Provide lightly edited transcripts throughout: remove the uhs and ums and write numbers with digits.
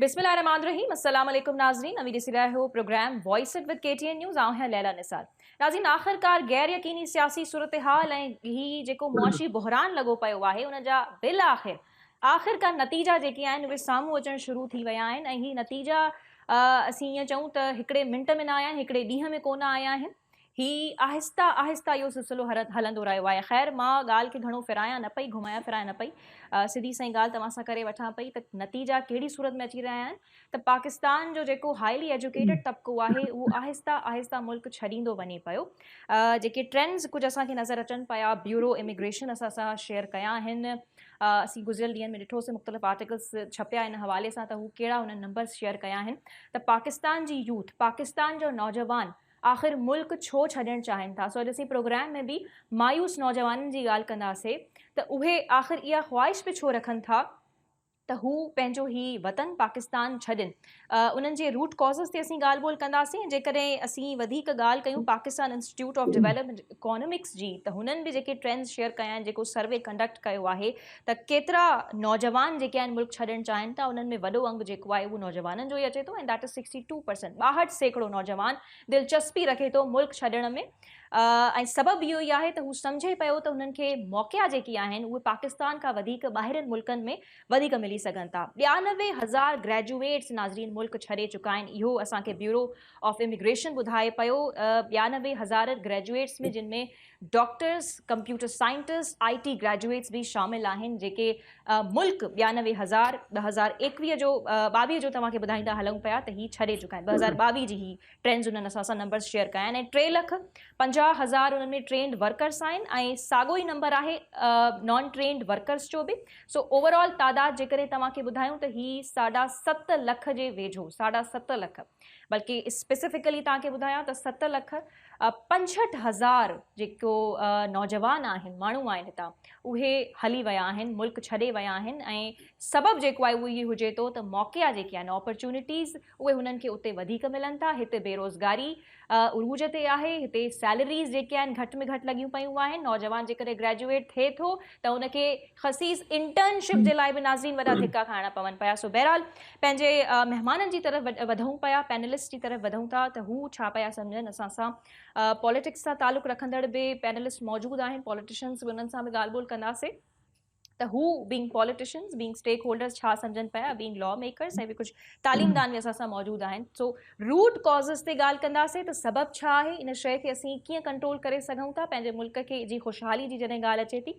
बिस्मिल्लाहिर्रहमानिर्रहीम। अस्सलाम वालेकुम नाज़रीन, अमीर सी रहे हो programme voice it with KTN news. आऊं है लैला निसार। नाज़रीन, आख़िरकार गैर यकीनी सियासी सूरत हाल ऐं ही जेको मुआशी बहरान लगो पियो आहे उन जा बिल आख़िरकार नतीजा जेके आहिनि उहे साम्हूं अचणु शुरू थी विया आहिनि ऐं ही नतीजा असीं ईअं चऊं त हिकिड़े मिंट में न आया आहिनि, हिकिड़े ॾींहं में कोन आया आहिनि। ही आहिस्ता आहिस्ता इहो सिलसिलो हलंदो रहियो आहे। ख़ैर, मां ॻाल्हि खे घणो फिरायां न पई, घुमायां फिरायां न पई, सिधी सही ॻाल्हि तव्हां सां करे वठां पई त नतीजा कहिड़ी सूरत में अची रहिया आहिनि त पाकिस्तान जो जेको हाईली एजुकेटेड तबिको आहे उहो आहिस्ता आहिस्ता मुल्क छॾींदो वञे पियो। जेके ट्रेंड्स कुझु असांखे नज़र अचनि पिया, ब्यूरो इमिग्रेशन असां सां शेयर कया आहिनि। असीं गुज़िरियल ॾींहंनि में ॾिठोसीं मुख़्तलिफ़ आर्टिकल्स छपिया इन हवाले सां त हू कहिड़ा हुननि नंबर्स शेयर कया आहिनि त पाकिस्तान जी यूथ, पाकिस्तान जो नौजवान आख़िर मुल्क छो छॾणु चाहिनि था। सो अॼु असीं प्रोग्राम में बि मायूस नौजवाननि जी ॻाल्हि कंदासीं त उहे आख़िर इहा ख़्वाहिश बि छो रखनि था त हू पंहिंजो ही वतन पाकिस्तान छॾनि। उन्हनि जे रूट कॉज़स ते असीं ॻाल्हि ॿोल कंदासीं। जेकॾहिं असीं वधीक ॻाल्हि कयूं Pakistan Institute of Development Economics जी, त हुननि बि जेके ट्रेंड्स शेयर कया आहिनि, जेको सर्वे कंडक्ट कयो आहे त केतिरा नौजवान जेके आहिनि मुल्क छॾणु चाहिनि था, उन्हनि में वॾो अंग जेको आहे उहो नौजवाननि जो ई अचे थो ऐं दैट इज़ 62%। 62% नौजवान दिलचस्पी रखे थो मुल्क छॾण में। ऐं सबबु इहो ई आहे त हू सम्झे पियो त हुननि खे मौक़िया जेकी आहिनि उहे पाकिस्तान खां वधीक ॿाहिरनि मुल्कनि में वधीक मिली सघनि था। 92,000 ग्रेजुएट्स नाज़रीन मुल्क छॾे चुका आहिनि, इहो असांखे ब्यूरो ऑफ इमिग्रेशन ॿुधाए पियो। 92,000 ग्रेजुएट्स में जिन में doctors, computer scientist, IT graduates भी शामिल आहिनि, जेके मुल्क 92,000 2021 जो 22 जो तव्हांखे ॿुधाईंदा हलूं पिया त ही छॾे चुका आहिनि। 2022 जी ही ट्रेंड्स उन्हनि असां सां नंबर्स शेयर कया आहिनि ऐं 3,50,000 उन्हनि में ट्रेंड वर्कर्स आहिनि ऐं साॻियो ई नंबर आहे नॉन ट्रेंड वर्कर्स जो बि। सो ओवरऑल तादाद जेकॾहिं तव्हांखे ॿुधायूं त ही 7.5 लख जे वेझो, 7.5 लख, बल्कि स्पेसिफिकली तव्हांखे ॿुधायां त 7 लख 65,000 जेको नौजवान आहिनि, माण्हू आहिनि हितां, उहे हली विया आहिनि, मुल्क छॾे विया आहिनि ऐं सबबु जेको आहे उहो इहो हुजे थो त मौक़िया जेके आहिनि, अपॉर्चुनिटीज़, उहे हुननि खे उते वधीक मिलनि था। हिते बेरोज़गारी उरूज ते आहे, हिते सैलरीज़ जेके आहिनि घटि में घटि लॻियूं पियूं आहिनि। नौजवान जेकॾहिं ग्रेजुएट थिए थो त उनखे ख़सीस इंटर्नशिप जे लाइ बि नाज़रीन वॾा धिका खाइणा पवनि पिया। सो बहरहाल पंहिंजे महिमाननि जी तरफ़ वधूं पिया, पैनलिस्ट जी तरफ़ वधूं था त हू छा पिया सम्झनि असां सां। पॉलिटिक्स सां तालुक़ रखंदड़ बि पैनलिस्ट मौजूदु आहिनि, पॉलिटिशियंस बि, उन्हनि सां बि ॻाल्हि ॿोल कंदासीं त हू being politicians, being stakeholders छा सम्झनि पिया, बीइंग लॉ मेकर्स ऐं बि कुझु तालीमदान बि असां सां मौजूदु आहिनि। सो रूट कॉज़स ते ॻाल्हि कंदासीं त सबबु छा आहे, इन शइ खे असीं कीअं कंट्रोल करे सघूं था, पंहिंजे मुल्क खे जी ख़ुशहाली जी जॾहिं ॻाल्हि अचे थी।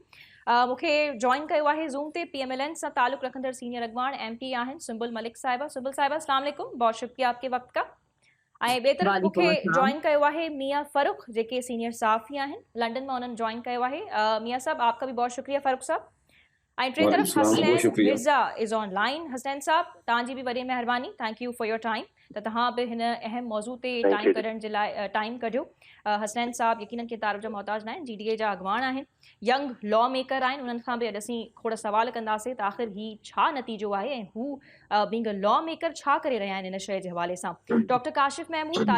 मूंखे जॉइन कयो आहे ज़ूम ते PMLN सां तालुक़ रखंदड़ सीनियर अॻवान MP आहिनि सुंबुल मलिक साहिबा। सुंबुल साहिबा, अस्सलाम वालेकुम, बहुत शुक्रिया आपके वक्त का। ऐं ॿिए तरफ़ मूंखे जॉइन कयो आहे मियां फ़ारूक, जेके सीनियर सहाफ़ी आहिनि, लंडन मां उन्हनि जॉइन कयो आहे। मियां साहब, आपका भी बहुत शुक्रिया फ़ारूक साहब। ऐं टे तरफ़ हसनैन मिर्ज़ा इज़ ऑनलाइन। हसनैन साहब, तव्हांजी बि वॾी महिरबानी, thank you for your time, त तव्हां बि हिन अहम मौज़ू ते टाइम कढण जे लाइ टाइम कढियो। हसनैन साहब यकीनन के तारीफ़ जो मोहताज न आहिनि, GDA जा अॻवान आहिनि, यंग लॉ मेकर आहिनि। उन्हनि खां बि अॼु असीं खोड़ सवाल कंदासीं त आख़िर ही छा नतीजो आहे ऐं हू बीइंग अ लॉ मेकर छा करे रहिया आहिनि इन शइ जे हवाले सां। डॉक्टर काशिफ महमूद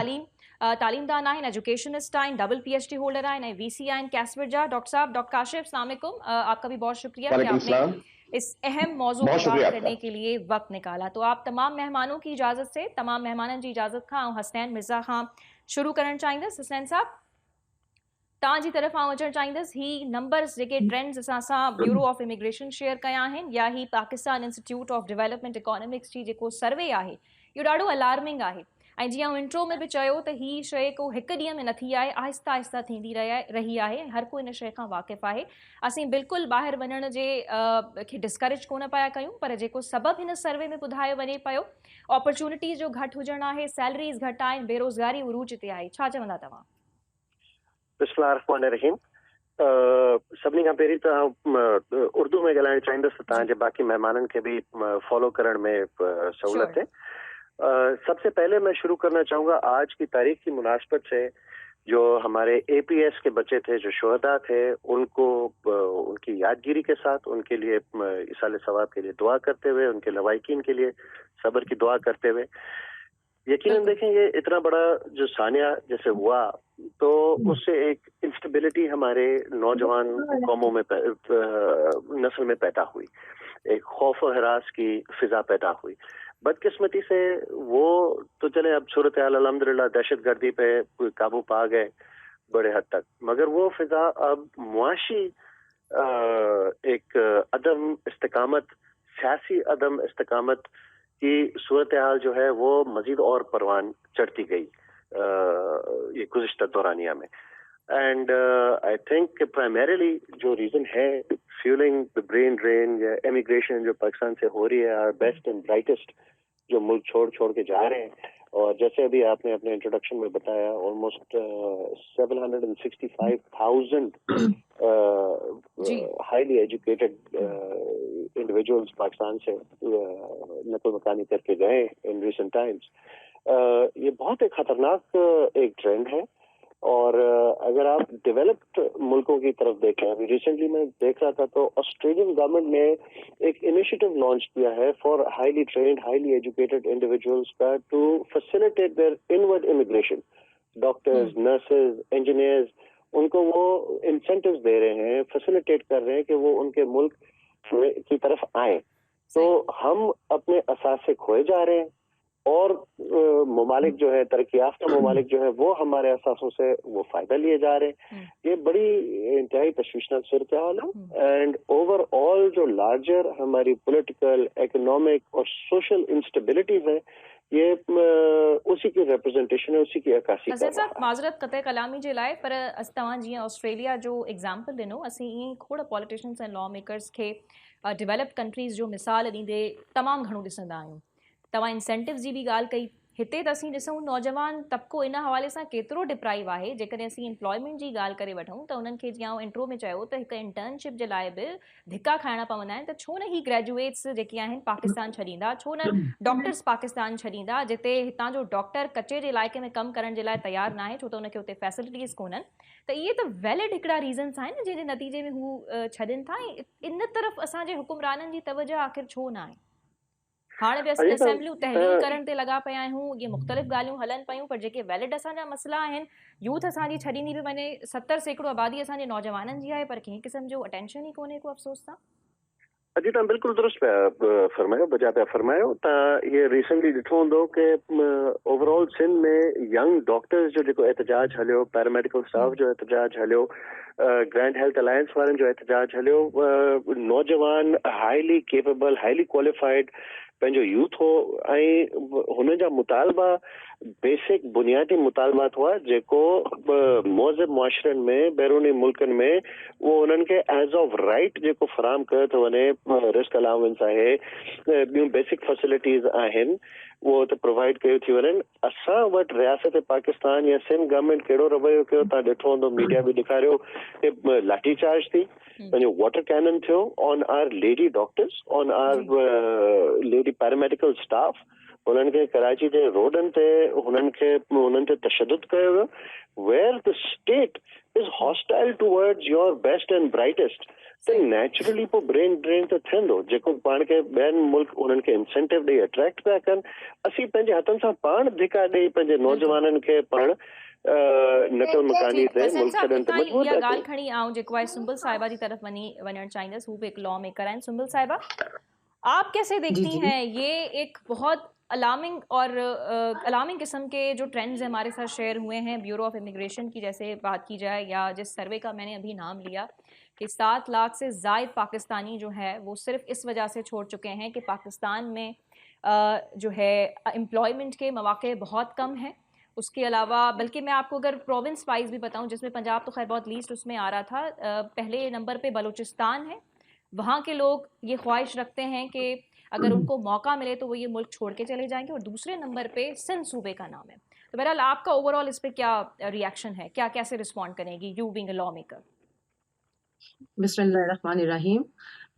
तालीमदान आहिनि, एजुकेशनिस्ट आहिनि, डबल PhD होल्डर आहिनि ऐं VC आहिनि कैसफर्ड जा। डॉक्टर साहब, डॉक्टर काशिफ, अस्सलाम वालेकुम, आपका भी बहुत शुक्रिया कि आपने इस अहम मौजू पर बात करने के लिए वक्त निकाला। तो आप तमाम मेहमानों की इजाज़त से, तमाम मेहमानन जी इजाज़त खां हसनैन मिर्ज़ा खां शुरू करणु चाहींदसि। हसनैन साहब, तव्हांजी तरफ़ आउं अचणु चाहींदसि, ही नंबर्स जेके ट्रेंड्स असां सां ब्यूरो ऑफ इमिग्रेशन शेयर कया आहिनि या ही Pakistan Institute of Development Economics जी जेको सर्वे आहे, इहो ॾाढो अलार्मिंग आहे। ऐं जीअं आउं इंट्रो में बि चयो त ही शइ को हिकु ॾींहं में न थी आहे, आहिस्ता आहिस्ता थींदी रही आहे, हर कोई इन शइ खां वाक़िफ़ु आहे। असीं बिल्कुलु ॿाहिरि वञण जे खे डिस्करेज कोन पिया कयूं, पर जेको सबबु हिन सर्वे में ॿुधायो वञे पियो, अपॉर्चुनिटीज़ जो घटि हुजणु आहे, सैलरीज़ घटि आहिनि, बेरोज़गारी उरूज ते आहे, छा चवंदा तव्हां? बिस्मिल्लाहिर्रहमानिर्रहीम। सभिनी खां पहिरीं त उर्दू में ॻाल्हाइणु चाहींदुसि त तव्हांजे बाक़ी महिमाननि खे बि फॉलो करण में सहूलत है। सबसे पहले मैं शुरू करना चाहूँगा आज की तारीख की मुनासबत से, जो हमारे APS के बच्चे थे, जो शोहदा थे, उनको उनकी यादगिरी के साथ उनके लिए इसाले सवाब के लिए दुआ करते हुए, उनके लवाहिकीन के लिए सब्र की दुआ करते हुए, यकीनन देखें ये इतना बड़ा जो सानिया जैसे हुआ तो उससे एक इंस्टेबिलिटी हमारे नौजवान कौमों में नस्ल में पैदा हुई। एक खौफ और हरास की फिजा पैदा हुई। बदकिस्मती से वो तो चले, अब सूरत हाल अल्हम्दुलिल्लाह दहशतगर्दी पे काबू पा गए बड़े हद तक, मगर वो फिजा अब मुआशी एक अदम इस्तिकामत, सियासी अदम इस्तिकामत की सूरत हाल जो है वो मजीद और परवान चढ़ती गई ये गुज़िश्ता दौरानिया में। एंड आई थिंक प्राइमरीली जो रीजन है फ्यूलिंग द ब्रेन ड्रेन या एमिग्रेशन जो पाकिस्तान से हो रही है, आवर बेस्ट एंड ब्राइटेस्ट जो मुल्क छोड़ छोड़ के जा रहे हैं, और जैसे अभी आपने अपने इंट्रोडक्शन में बताया almost 765,000 highly educated individuals Pakistan से नकल मकानी करके गए इन रिसेंट टाइम्स। ये बहुत एक खतरनाक एक ट्रेंड है। और अगर आप डेवलप्ड मुल्कों की तरफ देखें, अभी रिसेंटली मैं देख रहा था तो ऑस्ट्रेलियन गवर्नमेंट ने एक इनिशिएटिव लॉन्च किया है for highly trained highly educated individuals का to facilitate their inward immigration. Doctors, nurses, engineers, उनको वो इंसेंटिव्स दे रहे हैं, फैसिलिटेट कर रहे हैं कि वो उनके मुल्क की तरफ आए। तो हम अपने असास से खोए जा रहे हैं और ममालिक जो है, तरक्की याफ्ता ममालिक जो है, वो हमारे असासों से वो फायदा लिए जा रहे हैं। ये बड़ी इंतहाई तशवीशनाक सूरत हाल है। एंड ओवरऑल जो लार्जर हमारी पॉलिटिकल, इकोनॉमिक और सोशल इंस्टेबिलिटीज है, ये उसी की रिप्रेजेंटेशन है, उसी की अक्कासी कर रहा है। माजरत कते कलामी जे लाए, पर तव्हां जीअं ऑस्ट्रेलिया जो एग्जाम्पल ॾिनो, असीं ईअं खोड़ पॉलिटिशियंस एंड लॉ मेकर्स खे डेवलप्ड कंट्रीज़ जो मिसाल ॾींदे तमामु घणो ॾिसंदा आहियूं। तव्हां इंसेंटिव्स जी बि ॻाल्हि कई, हिते त असीं ॾिसूं नौजवान तबिको इन हवाले सां केतिरो डिप्राइव आहे। जेकॾहिं असीं एम्प्लॉयमेंट जी ॻाल्हि करे वठूं त उन्हनि खे जीअं इंट्रो में चयो त हिकु इंटर्नशिप जे लाइ बि धिका खाइणा पवंदा आहिनि, त छो न ही ग्रेजुएट्स जेके आहिनि पाकिस्तान छॾींदा, छो न डॉक्टर्स पाकिस्तान छॾींदा, जिते हितां जो डॉक्टर कचे जे इलाइक़े में कमु करण जे लाइ तयारु न आहे, छो त उनखे उते फैसिलिटीज़ कोन्हनि। त इहे त वैलिड हिकिड़ा रीज़न्स आहिनि जंहिंजे नतीजे में हू छॾनि था। इन तरफ़ असांजे हुकुमराननि जी तवजह आख़िर छो न आहे? हाणे बि असीं असेंबलियूं तहरीर करण ते लॻा पिया आहियूं, इहे मुख़्तलिफ़ ॻाल्हियूं हलनि पियूं, पर जेके वैलिड असांजा मसइला आहिनि, यूथ असांजी छॾींदी बि वञे, 70% आबादी असांजे नौजवाननि जी आहे, पर कंहिं क़िस्म जो अटेंशन ई कोन्हे को अफ़सोस सां। अॼु तव्हां बिल्कुलु दुरुस्त पिया फरमायो, बजा पिया फरमायो। तव्हां इहे रिसेंटली ॾिठो हूंदो कि ओवरऑल सिंध में यंग डॉक्टर्स जो जेको एहतजाज हलियो, पैरामेडिकल स्टाफ जो एहतजाज हलियो, ग्रैंड हेल्थ अलायंस वारनि जो एहतजाज हलियो, नौजवान हाईली केपेबल, हाईली क्वालिफाइड पंहिंजो यूथ हो, ऐं हुन जा मुतालबा बेसिक बुनियादी मुतालबात हुआ जेको मौज़िब मुआशरनि में, बैरूनी मुल्कनि में वो उन्हनि खे एज ऑफ राइट जेको फराम कयो थो वञे, रिस्क अलाउंस आहे, ॿियूं बेसिक फैसिलिटीज़ आहिनि, वो तो प्रोवाइड कयो थी वञनि। असां वटि रियासत पाकिस्तान या सिंध गवर्नमेंट कहिड़ो रवैयो कयो, तव्हां ॾिठो हूंदो, मीडिया बि ॾेखारियो कि लाठी चार्ज थी, पंहिंजो वाटर कैनन थियो on our lady doctors, on our lady paramedical staff. उन्हनि खे कराची जे रोडनि ते उन्हनि ते तशद्दुद कयो वियो, where the state is hostile towards your best and brightest. त नेचुरली पोइ ब्रेन ड्रेन त थींदो, जेको पाण खे ॿियनि मुल्क उन्हनि खे इंसेंटिव ॾेई अट्रैक्ट पिया कनि। असीं पंहिंजे हथनि सां पाण धिका ॾेई पंहिंजे नौजवाननि खे पाण नकल मकानी ते मुल्क छॾण ते मजबूर इहा ॻाल्हि खणी आऊं जेको आहे सुंबल साहिबा जी तरफ वञणु चाहींदसि। हू बि एक लॉ मेकर आहिनि। सुंबल साहिबा, आप कैसे देखती हैं ये एक बहुत अलार्मिंग और अलार्मिंग किस्म के जो ट्रेंड्स हमारे साथ शेयर हुए हैं ब्यूरो ऑफ इमिग्रेशन की, जैसे बात की जाए, या जिस सर्वे का मैंने अभी नाम लिया कि 7 लाख से ज़ायद पाकिस्तानी जो है वो सिर्फ इस वजह से छोड़ चुके हैं कि पाकिस्तान में जो है एम्प्लॉयमेंट के मौके बहुत कम हैं। उसके अलावा बल्कि मैं आपको अगर प्रोविंस वाइज भी बताऊं, जिसमें पंजाब तो खैर बहुत लीस्ट उसमें आ रहा था, पहले नंबर पे बलूचिस्तान है। वहाँ के लोग ये ख्वाहिश रखते हैं कि अगर उनको मौका मिले तो वो ये मुल्क छोड़ के चले जाएंगे। और दूसरे नंबर पे सिंध सूबे का नाम है। तो बहरहाल आपका ओवरऑल इस पर क्या रिएक्शन है, क्या कैसे रिस्पॉन्ड करेंगी you being a law maker? बिस्मिल्लाहिर्रहमानिर्रहीम।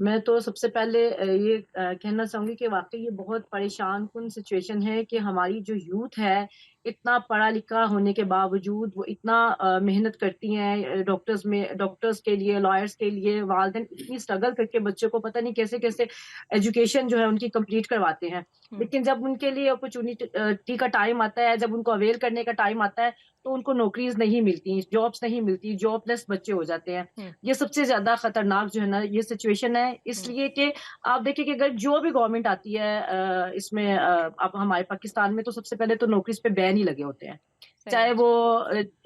मैं तो सबसे पहले ये कहना चाहूँगी कि वाकई ये बहुत परेशान कुन सिचुएशन है कि हमारी जो यूथ है, इतना पढ़ा लिखा होने के बावजूद वो इतना मेहनत करती हैं डॉक्टर्स के लिए, लॉयर्स के लिए, वालिदैन इतनी स्ट्रगल करके बच्चों को पता नहीं कैसे-कैसे एजुकेशन जो है उनकी कंप्लीट करवाते हैं। लेकिन जब उनके लिए अपॉर्चुनिटी का टाइम आता है, जब उनको अवेल करने का टाइम आता है, तो उनको नौकरीज नहीं मिलती, जॉब्स नहीं मिलती, जॉबलेस बच्चे हो जाते हैं। ये सबसे ज्यादा खतरनाक जो है ना ये सिचुएशन है हैं, इसलिए कि आप देखिए कि अगर जो भी गवर्नमेंट आती है इसमें अब हमारे पाकिस्तान में तो सबसे पहले तो नौकरी पे बैन ही लगे होते हैं। चाहे वो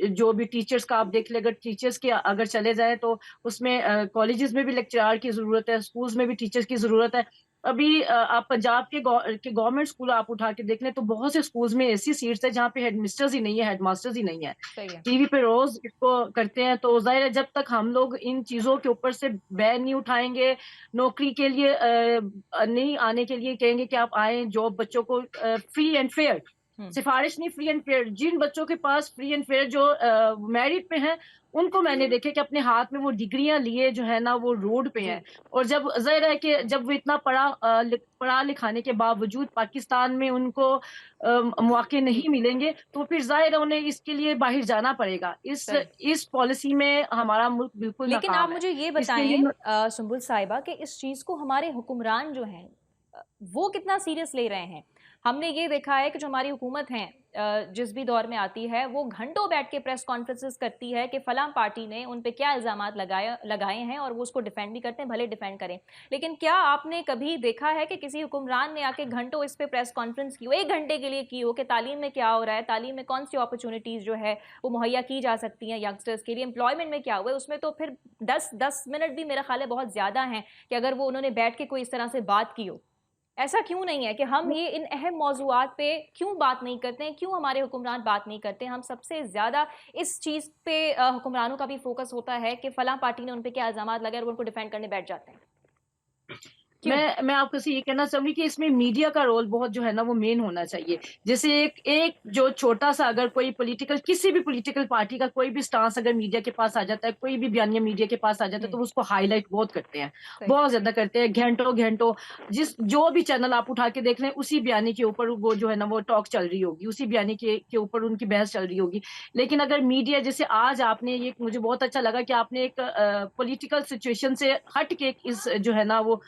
जो भी टीचर्स का आप देख ले, अगर टीचर्स के अगर चले जाए तो उसमें कॉलेजेस में भी लेक्चरार की जरूरत है, स्कूल्स में भी टीचर्स की जरूरत है। अभी आप पंजाब के गवर्नमेंट स्कूल आप उठा के देख लें तो बहुत से स्कूल्स में ऐसी सीट्स है जहाँ पे हेडमिस्टर्स ही नहीं है, हेडमास्टर्स ही नहीं है। टीवी पे रोज इसको करते हैं, तो जाहिर है जब तक हम लोग इन चीजों के ऊपर से बैन नहीं उठाएंगे, नौकरी के लिए नहीं आने के लिए कहेंगे कि आप आए, जॉब बच्चों को फ्री एंड फेयर, सिफारिश नहीं, फ्री एंड फेयर, जिन बच्चों के पास फ्री एंड फेयर जो मेरिट पे हैं उनको मैंने देखे कि अपने हाथ में वो डिग्रियां लिए जो है ना वो रोड पे हैं। और जब जाहिर है कि जब वो इतना पढ़ा लिखाने के बावजूद पाकिस्तान में उनको मौके नहीं मिलेंगे तो फिर जाहिर है उन्हें इसके लिए बाहर जाना पड़ेगा। इस पॉलिसी में हमारा मुल्क बिल्कुल लेकिन नाकाम आप है। मुझे ये बताएं सुंबुल साहिबा कि इस चीज को हमारे हुक्मरान जो हैं वो कितना सीरियस ले रहे हैं। हमने ये देखा है कि जो हमारी हुकूमत है जिस भी दौर में आती है वो घंटों बैठ के प्रेस कॉन्फ्रेंसेस करती है कि फलां पार्टी ने उन पे क्या इल्जामात लगाए हैं और वो उसको डिफेंड भी करते हैं, भले डिफेंड करें। लेकिन क्या आपने कभी देखा है कि किसी हुक्मरान ने आके घंटों इस पे प्रेस कॉन्फ्रेंस की हो, 1 घंटे के लिए की हो, कि तालीम में क्या हो रहा है, तालीम में कौन सी अपॉर्चुनिटीज जो है वो मुहैया की जा सकती हैं यंगस्टर्स के लिए, एम्प्लॉयमेंट में क्या हुआ है? उसमें तो फिर 10 मिनट भी मेरा ख्याल है बहुत ज्यादा हैं कि अगर वो उन्होंने बैठ के कोई इस तरह से बात की हो। ऐसा क्यों नहीं है कि हम ये इन अहम मौजूआत पे क्यों बात नहीं करते हैं, क्यों हमारे हुक्मरान बात नहीं करते? हम सबसे ज्यादा इस चीज पे हुक्मरानों का भी फोकस होता है कि फलां पार्टी ने उन पे क्या इल्जामात लगाए और उनको डिफेंड करने बैठ जाते हैं। मैं आपको से ये कहना चाहूंगी कि इसमें मीडिया का रोल बहुत जो है ना वो मेन होना चाहिए। जैसे एक जो छोटा सा अगर कोई किसी भी पॉलिटिकल पार्टी का कोई भी स्टांस अगर मीडिया के पास आ जाता है, कोई भी बयानिया मीडिया के पास आ जाता है तो उसको हाईलाइट बहुत करते हैं, बहुत ज्यादा करते हैं, घंटों घंटों। जो भी चैनल आप उठा के देख लें उसी बयानी के ऊपर वो जो है ना वो टॉक चल रही होगी, उसी बयानी के ऊपर उनकी बहस चल रही होगी। लेकिन अगर मीडिया, जैसे आज आपने ये मुझे बहुत अच्छा लगा कि आपने एक पॉलिटिकल सिचुएशन से हट के इस जो है ना वो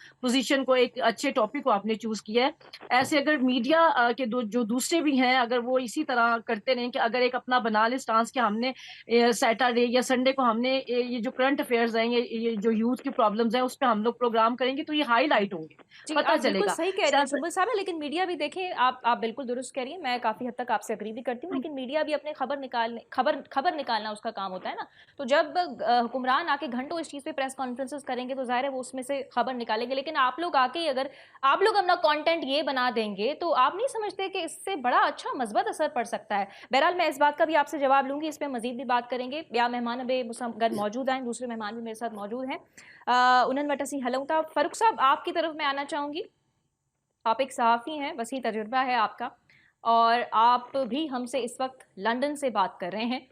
को एक अच्छे टॉपिक को आपने चूज किया है। ऐसे अगर मीडिया के जो दूसरे भी हैं अगर वो इसी तरह करते रहें कि अगर एक अपना बना ले स्टांस कि हमने सैटरडे या संडे को हमने ये जो करंट अफेयर्स हैं, ये जो यूथ की प्रॉब्लम्स हैं उस पर हम लोग प्रोग्राम करेंगे तो ये हाईलाइट होंगे, पता चलेगा। बिल्कुल सही कह रहे हैं सुंबुल साहब, लेकिन मीडिया भी देखें, आप बिल्कुल दुरुस्त कह रही हैं, मैं काफी हद तक आपसे अग्री भी करती हूँ, लेकिन मीडिया भी अपने खबर निकालना उसका काम होता है ना। तो जब हुक्मरान आके घंटों इस चीज पे प्रेस कॉन्फ्रेंसेस करेंगे तो जाहिर है वो उसमें से खबर निकालेंगे। लेकिन आप लोग आके अगर आप लोग अपना कंटेंट ये बना देंगे तो आप नहीं समझते कि इससे बड़ा अच्छा मस्बत असर पड़ सकता है? बहरहाल मैं इस बात का भी आपसे जवाब लूंगी, इस पर मजीद भी बात करेंगे। या मेहमान अभी मुसम्मत मौजूद हैं, दूसरे मेहमान भी मेरे साथ मौजूद हैं। उन्हन वटसी हलौता फारूक साहब, आपकी तरफ मैं आना चाहूंगी। आप एक सहाफ़ी हैं, वसी तजुर्बा है आपका, और आप भी हमसे इस वक्त लंदन से बात कर रहे हैं।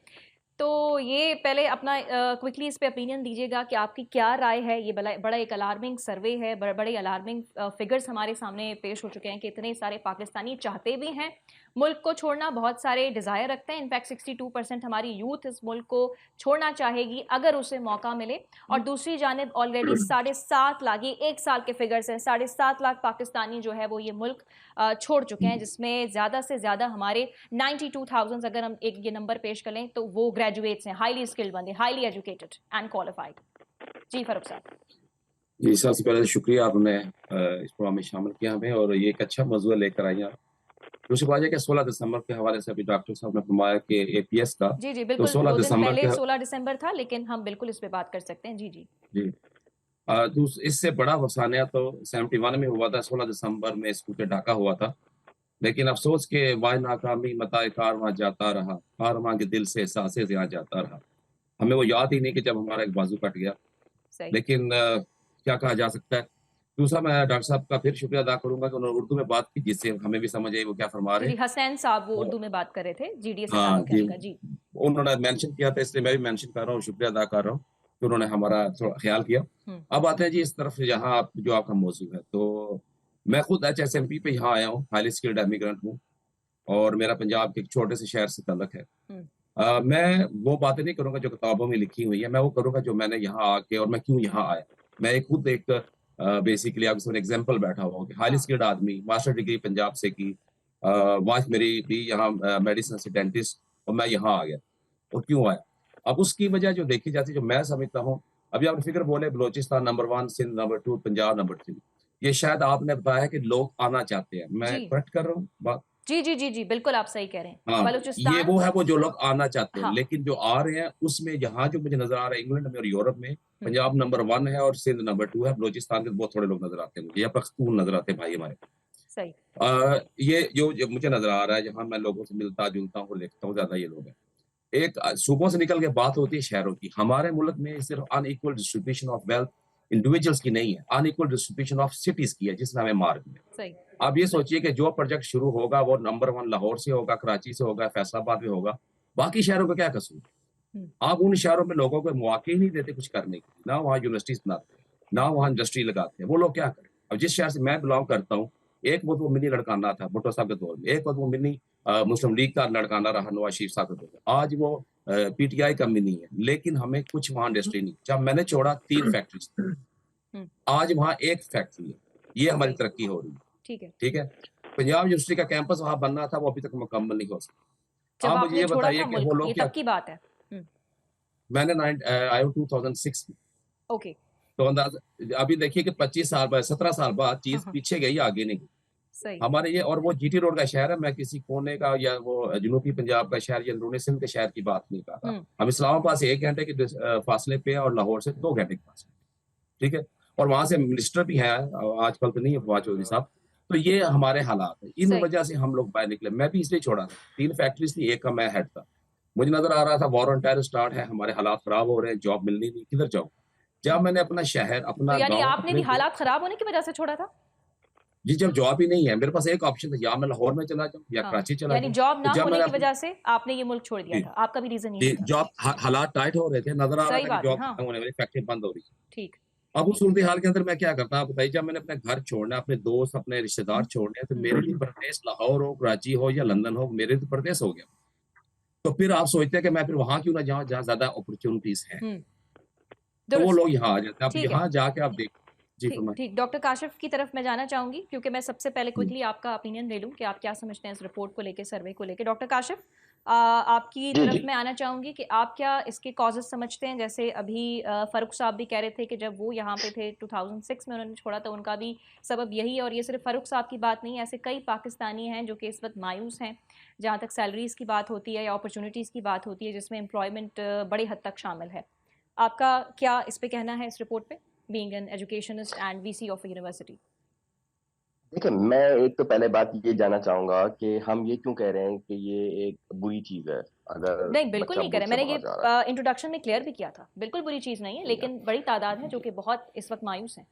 तो ये पहले अपना क्विकली इस पे ओपिनियन दीजिएगा कि आपकी क्या राय है। ये बड़ा एक अलार्मिंग सर्वे है, बड़े अलार्मिंग फिगर्स हमारे सामने पेश हो चुके हैं कि इतने सारे पाकिस्तानी चाहते भी हैं मुल्क को छोड़ना, बहुत सारे डिज़ायर रखते हैं। इनफैक्ट 62% हमारी यूथ इस मुल्क को छोड़ना चाहेगी अगर उसे मौका मिले। और दूसरी जानिब ऑलरेडी 7.5 लाख, ये 1 साल के फिगर्स हैं, 7.5 लाख पाकिस्तानी जो है वो ये मुल्क छोड़ चुके हैं, जिसमें ज़्यादा से ज़्यादा हमारे 92,000 अगर हम एक ये नंबर पेश करें तो वो ग्रेजुएट्स हैं, हाईली स्किल्ड बंदे, हाईली एजुकेटेड एंड क्वालिफाइड। जी फारूक साहब। जी, सबसे पहले शुक्रिया आपने इस प्रोग्राम में शामिल किया हमें और ये एक अच्छा मौजूद लेकर आई हैं। दूसरी बात है कि 16 दिसंबर के हवाले से अभी डॉक्टर साहब ने फरमाया कि एपीएस का, जी तो बिल्कुल, 16 दिसंबर पहले 16 दिसंबर था, लेकिन हम बिल्कुल इस पे बात कर सकते हैं। जी जी जी इससे बड़ा वसानिया तो 71 में हुआ था, 16 दिसंबर में स्कूल पे डाका हुआ था। लेकिन अफसोस के वाह नाकामी मताए कारवां जाता रहा, कारवां के दिल से सांसें यहाँ जाता रहा। हमें वो याद ही नहीं कि जब हमारा एक बाजू कट गया। लेकिन क्या कहा जा सकता है। दूसरा, मैं डॉक्टर साहब का फिर शुक्रिया अदा करूंगा कि उन्होंने उर्दू में बात की जिससे हमें भी समझ आई वो क्या फरमा रहे हैं। हसनैन साहब वो उर्दू में बात कर रहे थे, जीडीएस हाँ जी, उन्होंने मेंशन किया था, इसलिए मैं भी मेंशन कर रहा हूँ, शुक्रिया अदा कर रहा हूँ कि उन्होंने हमारा थोड़ा ख्याल किया। अब आते हैं जी इस तरफ जहाँ जो आपका मौजू है। तो मैं खुद HSMP पे यहाँ आया हूँ, हाईली स्किल्ड इमिग्रेंट हूँ और मेरा पंजाब के एक छोटे से शहर से तल्लक है। मैं वो बातें नहीं करूंगा जो किताबों में लिखी हुई है, मैं वो करूंगा जो मैंने यहाँ आके और मैं क्यों यहाँ आया। मैं खुद एक बेसिकली आपके एग्जाम्पल बैठा हुआ कि हाईली स्किल्ड आदमी, मास्टर डिग्री पंजाब से की, वाइफ मेरी भी यहाँ मेडिसिन से डेंटिस्ट, और मैं यहाँ आ गया। और क्यों आया? अब उसकी वजह जो देखी जाती है, जो मैं समझता हूँ अभी आपने फिक्र बोले Balochistan number 1, Sindh number 2, Punjab number 3, ये शायद आपने बताया कि लोग आना चाहते हैं, मैं जी करेक्ट कर रहा हूँ बात? जी जी जी जी बिल्कुल आप सही कह रहे हैं। हाँ, ये बलूचिस्तान। वो है वो जो लोग आना चाहते हैं, हाँ। लेकिन जो आ रहे हैं उसमें यहाँ जो मुझे नजर आ रहा है इंग्लैंड में और यूरोप में, हम्म, पंजाब नंबर 1 है और सिंध नंबर 2 है, बलोचिस्तान के बहुत थोड़े लोग नजर आते हैं मुझे, या पख्तून नजर आते हैं भाई हमारे। सही। ये जो मुझे नजर आ रहा है, जहाँ मैं लोगों से मिलता जुलता हूँ, देखता हूँ, ज्यादा ये लोग हैं। एक सूबों से निकल के बात होती है शहरों की। हमारे मुल्क में सिर्फ unequal distribution of wealth individuals की नहीं है, अनइक्वल डिस्ट्रीब्यूशन ऑफ सिटीज की है, जिसने हमें मार दिया। सही। आप ये सोचिए कि जो प्रोजेक्ट शुरू होगा वो नंबर 1 लाहौर से होगा, कराची से होगा, फैसलाबाद में होगा, बाकी शहरों का क्या कसूर? हम्म, आप उन शहरों में लोगों को मौके ही नहीं देते कुछ करने की, ना वहाँ यूनिवर्सिटीज बनाते हैं, ना वहाँ इंडस्ट्री लगाते हैं, वो लोग क्या करें? अब जिस शहर से मैं बिलोंग करता हूँ, एक वक्त वो मिनी लड़काना था भुट्टो साहब के दौर में, एक वक्त वो मिनी मुस्लिम लीग का लड़काना रहा नवाज शरीफ साहब के दौर में, आज वो पीटीआई का मिनी है, लेकिन हमें कुछ वहाँ इंडस्ट्री नहीं। जब मैंने छोड़ा 3 फैक्ट्रीज थी, हम्म, आज वहाँ 1 फैक्ट्री है, ये हमारी सही। तरक्की हो रही है। ठीक है। ठीक है, पंजाब यूनिवर्सिटी का कैंपस वहाँ बनना था, वो अभी तक मुकम्मल नहीं हो सका। जब आप मुझे आपने ये छोड़ा बताइए था कि वो मुल्क, लोग ये क्या, तब की बात है। मैंने आई 2006 में, ओके। तो अंदाजा अभी देखिए कि 25 साल बाद, 17 साल बाद हाँ चीज हाँ। पीछे गई, आगे नहीं गई। सही। हमारे ये, और वो जीटी रोड का शहर है, मैं किसी कोने का या वो जनूबी पंजाब का शहर या अंदरूनी सिंध के शहर की बात नहीं कर रहा। हम्म। हम इस्लामाबाद से 1 घंटे के फासले पे है और लाहौर से 2 घंटे के फासले, ठीक है, और वहां से मिनिस्टर भी है, आजकल तो नहीं है फवाद चौधरी साहब। तो ये हमारे हालात है, इन सही। वजह से हम लोग बाहर निकले। मैं भी इसलिए छोड़ा था, 3 फैक्ट्रीज थी, एक का मैं हेड था। मुझे नजर आ रहा था वॉर ऑन टेरर स्टार्ट है, हमारे हालात खराब हो रहे हैं, जॉब मिलनी नहीं, किधर जाऊँ? जब मैंने अपना शहर, तो अपना यानी गांव, आपने भी अपने, हालात खराब होने की वजह से छोड़ा था? जी, जब जॉब ही नहीं है मेरे पास, एक ऑप्शन था, या मैं लाहौर में चला जाऊँ या हाँ। कराची चला यानी जाऊँ। जॉब तो ना जब होने मैंने की अपनी, वजह से आपने ये मुल्क छोड़ दिया जी, था, आपका भी रीजन जी, यही था? जॉब हालात टाइट हो रहे थे, नजर आ रहा सही था कि बात है। जॉब हाँ। खत्म होने वाली, फैक्ट्री बंद हो रही है। ठीक। अब उस सूरत हाल के अंदर मैं क्या करता, आप बताइए, जब मैंने अपने घर छोड़ना, अपने दोस्त, अपने रिश्तेदार छोड़ने, तो मेरे लिए परदेश लाहौर हो, कराची हो या लंदन हो, मेरे लिए तो परदेश हो गया। तो फिर आप सोचते हैं कि मैं फिर वहां क्यों ना जाऊं जहाँ ज्यादा अपॉर्चुनिटीज हैं, हम्म। तो वो दुरुस्त। लोग यहाँ आ जाते हैं। अब ठीक है। यहाँ जाके आप देख, जी ठीक फरमाएं। ठीक। डॉक्टर काशिफ की तरफ मैं जाना चाहूंगी, क्योंकि मैं सबसे पहले हम्म, क्विकली आपका ओपिनियन ले लूं कि आप क्या समझते हैं इस रिपोर्ट को लेके, सर्वे को लेके। डॉक्टर काशिफ, आपकी जी तरफ जी मैं आना चाहूंगी कि आप क्या इसके कॉजेज समझते हैं? जैसे अभी फारूक साहब भी कह रहे थे कि जब वो यहाँ पे थे 2006 में, उन्होंने छोड़ा तो उनका भी सबब यही है। और ये सिर्फ फारूक साहब की बात नहीं है, ऐसे कई पाकिस्तानी हैं जो कि इस वक्त मायूस हैं जहाँ तक सैलरीज की बात होती है या अपॉर्चुनिटीज़ की बात होती है, जिसमें एम्प्लॉयमेंट बड़े हद तक शामिल है। आपका क्या इस पे कहना है, इस रिपोर्ट पे, being an educationist and VC of a university? देखिए, मैं एक तो पहले बात ये जानना चाहूंगा कि हम ये क्यों कह रहे हैं कि ये एक बुरी चीज है अगर नहीं, बिल्कुल बच्चा नहीं कह मुल्क रहे, से मैंने बाहर जा रहा ये इंट्रोडक्शन में क्लियर भी किया था, बिल्कुल बुरी चीज़ नहीं है, है। लेकिन बड़ी तादाद है जो कि बहुत इस वक्त मायूस हैं।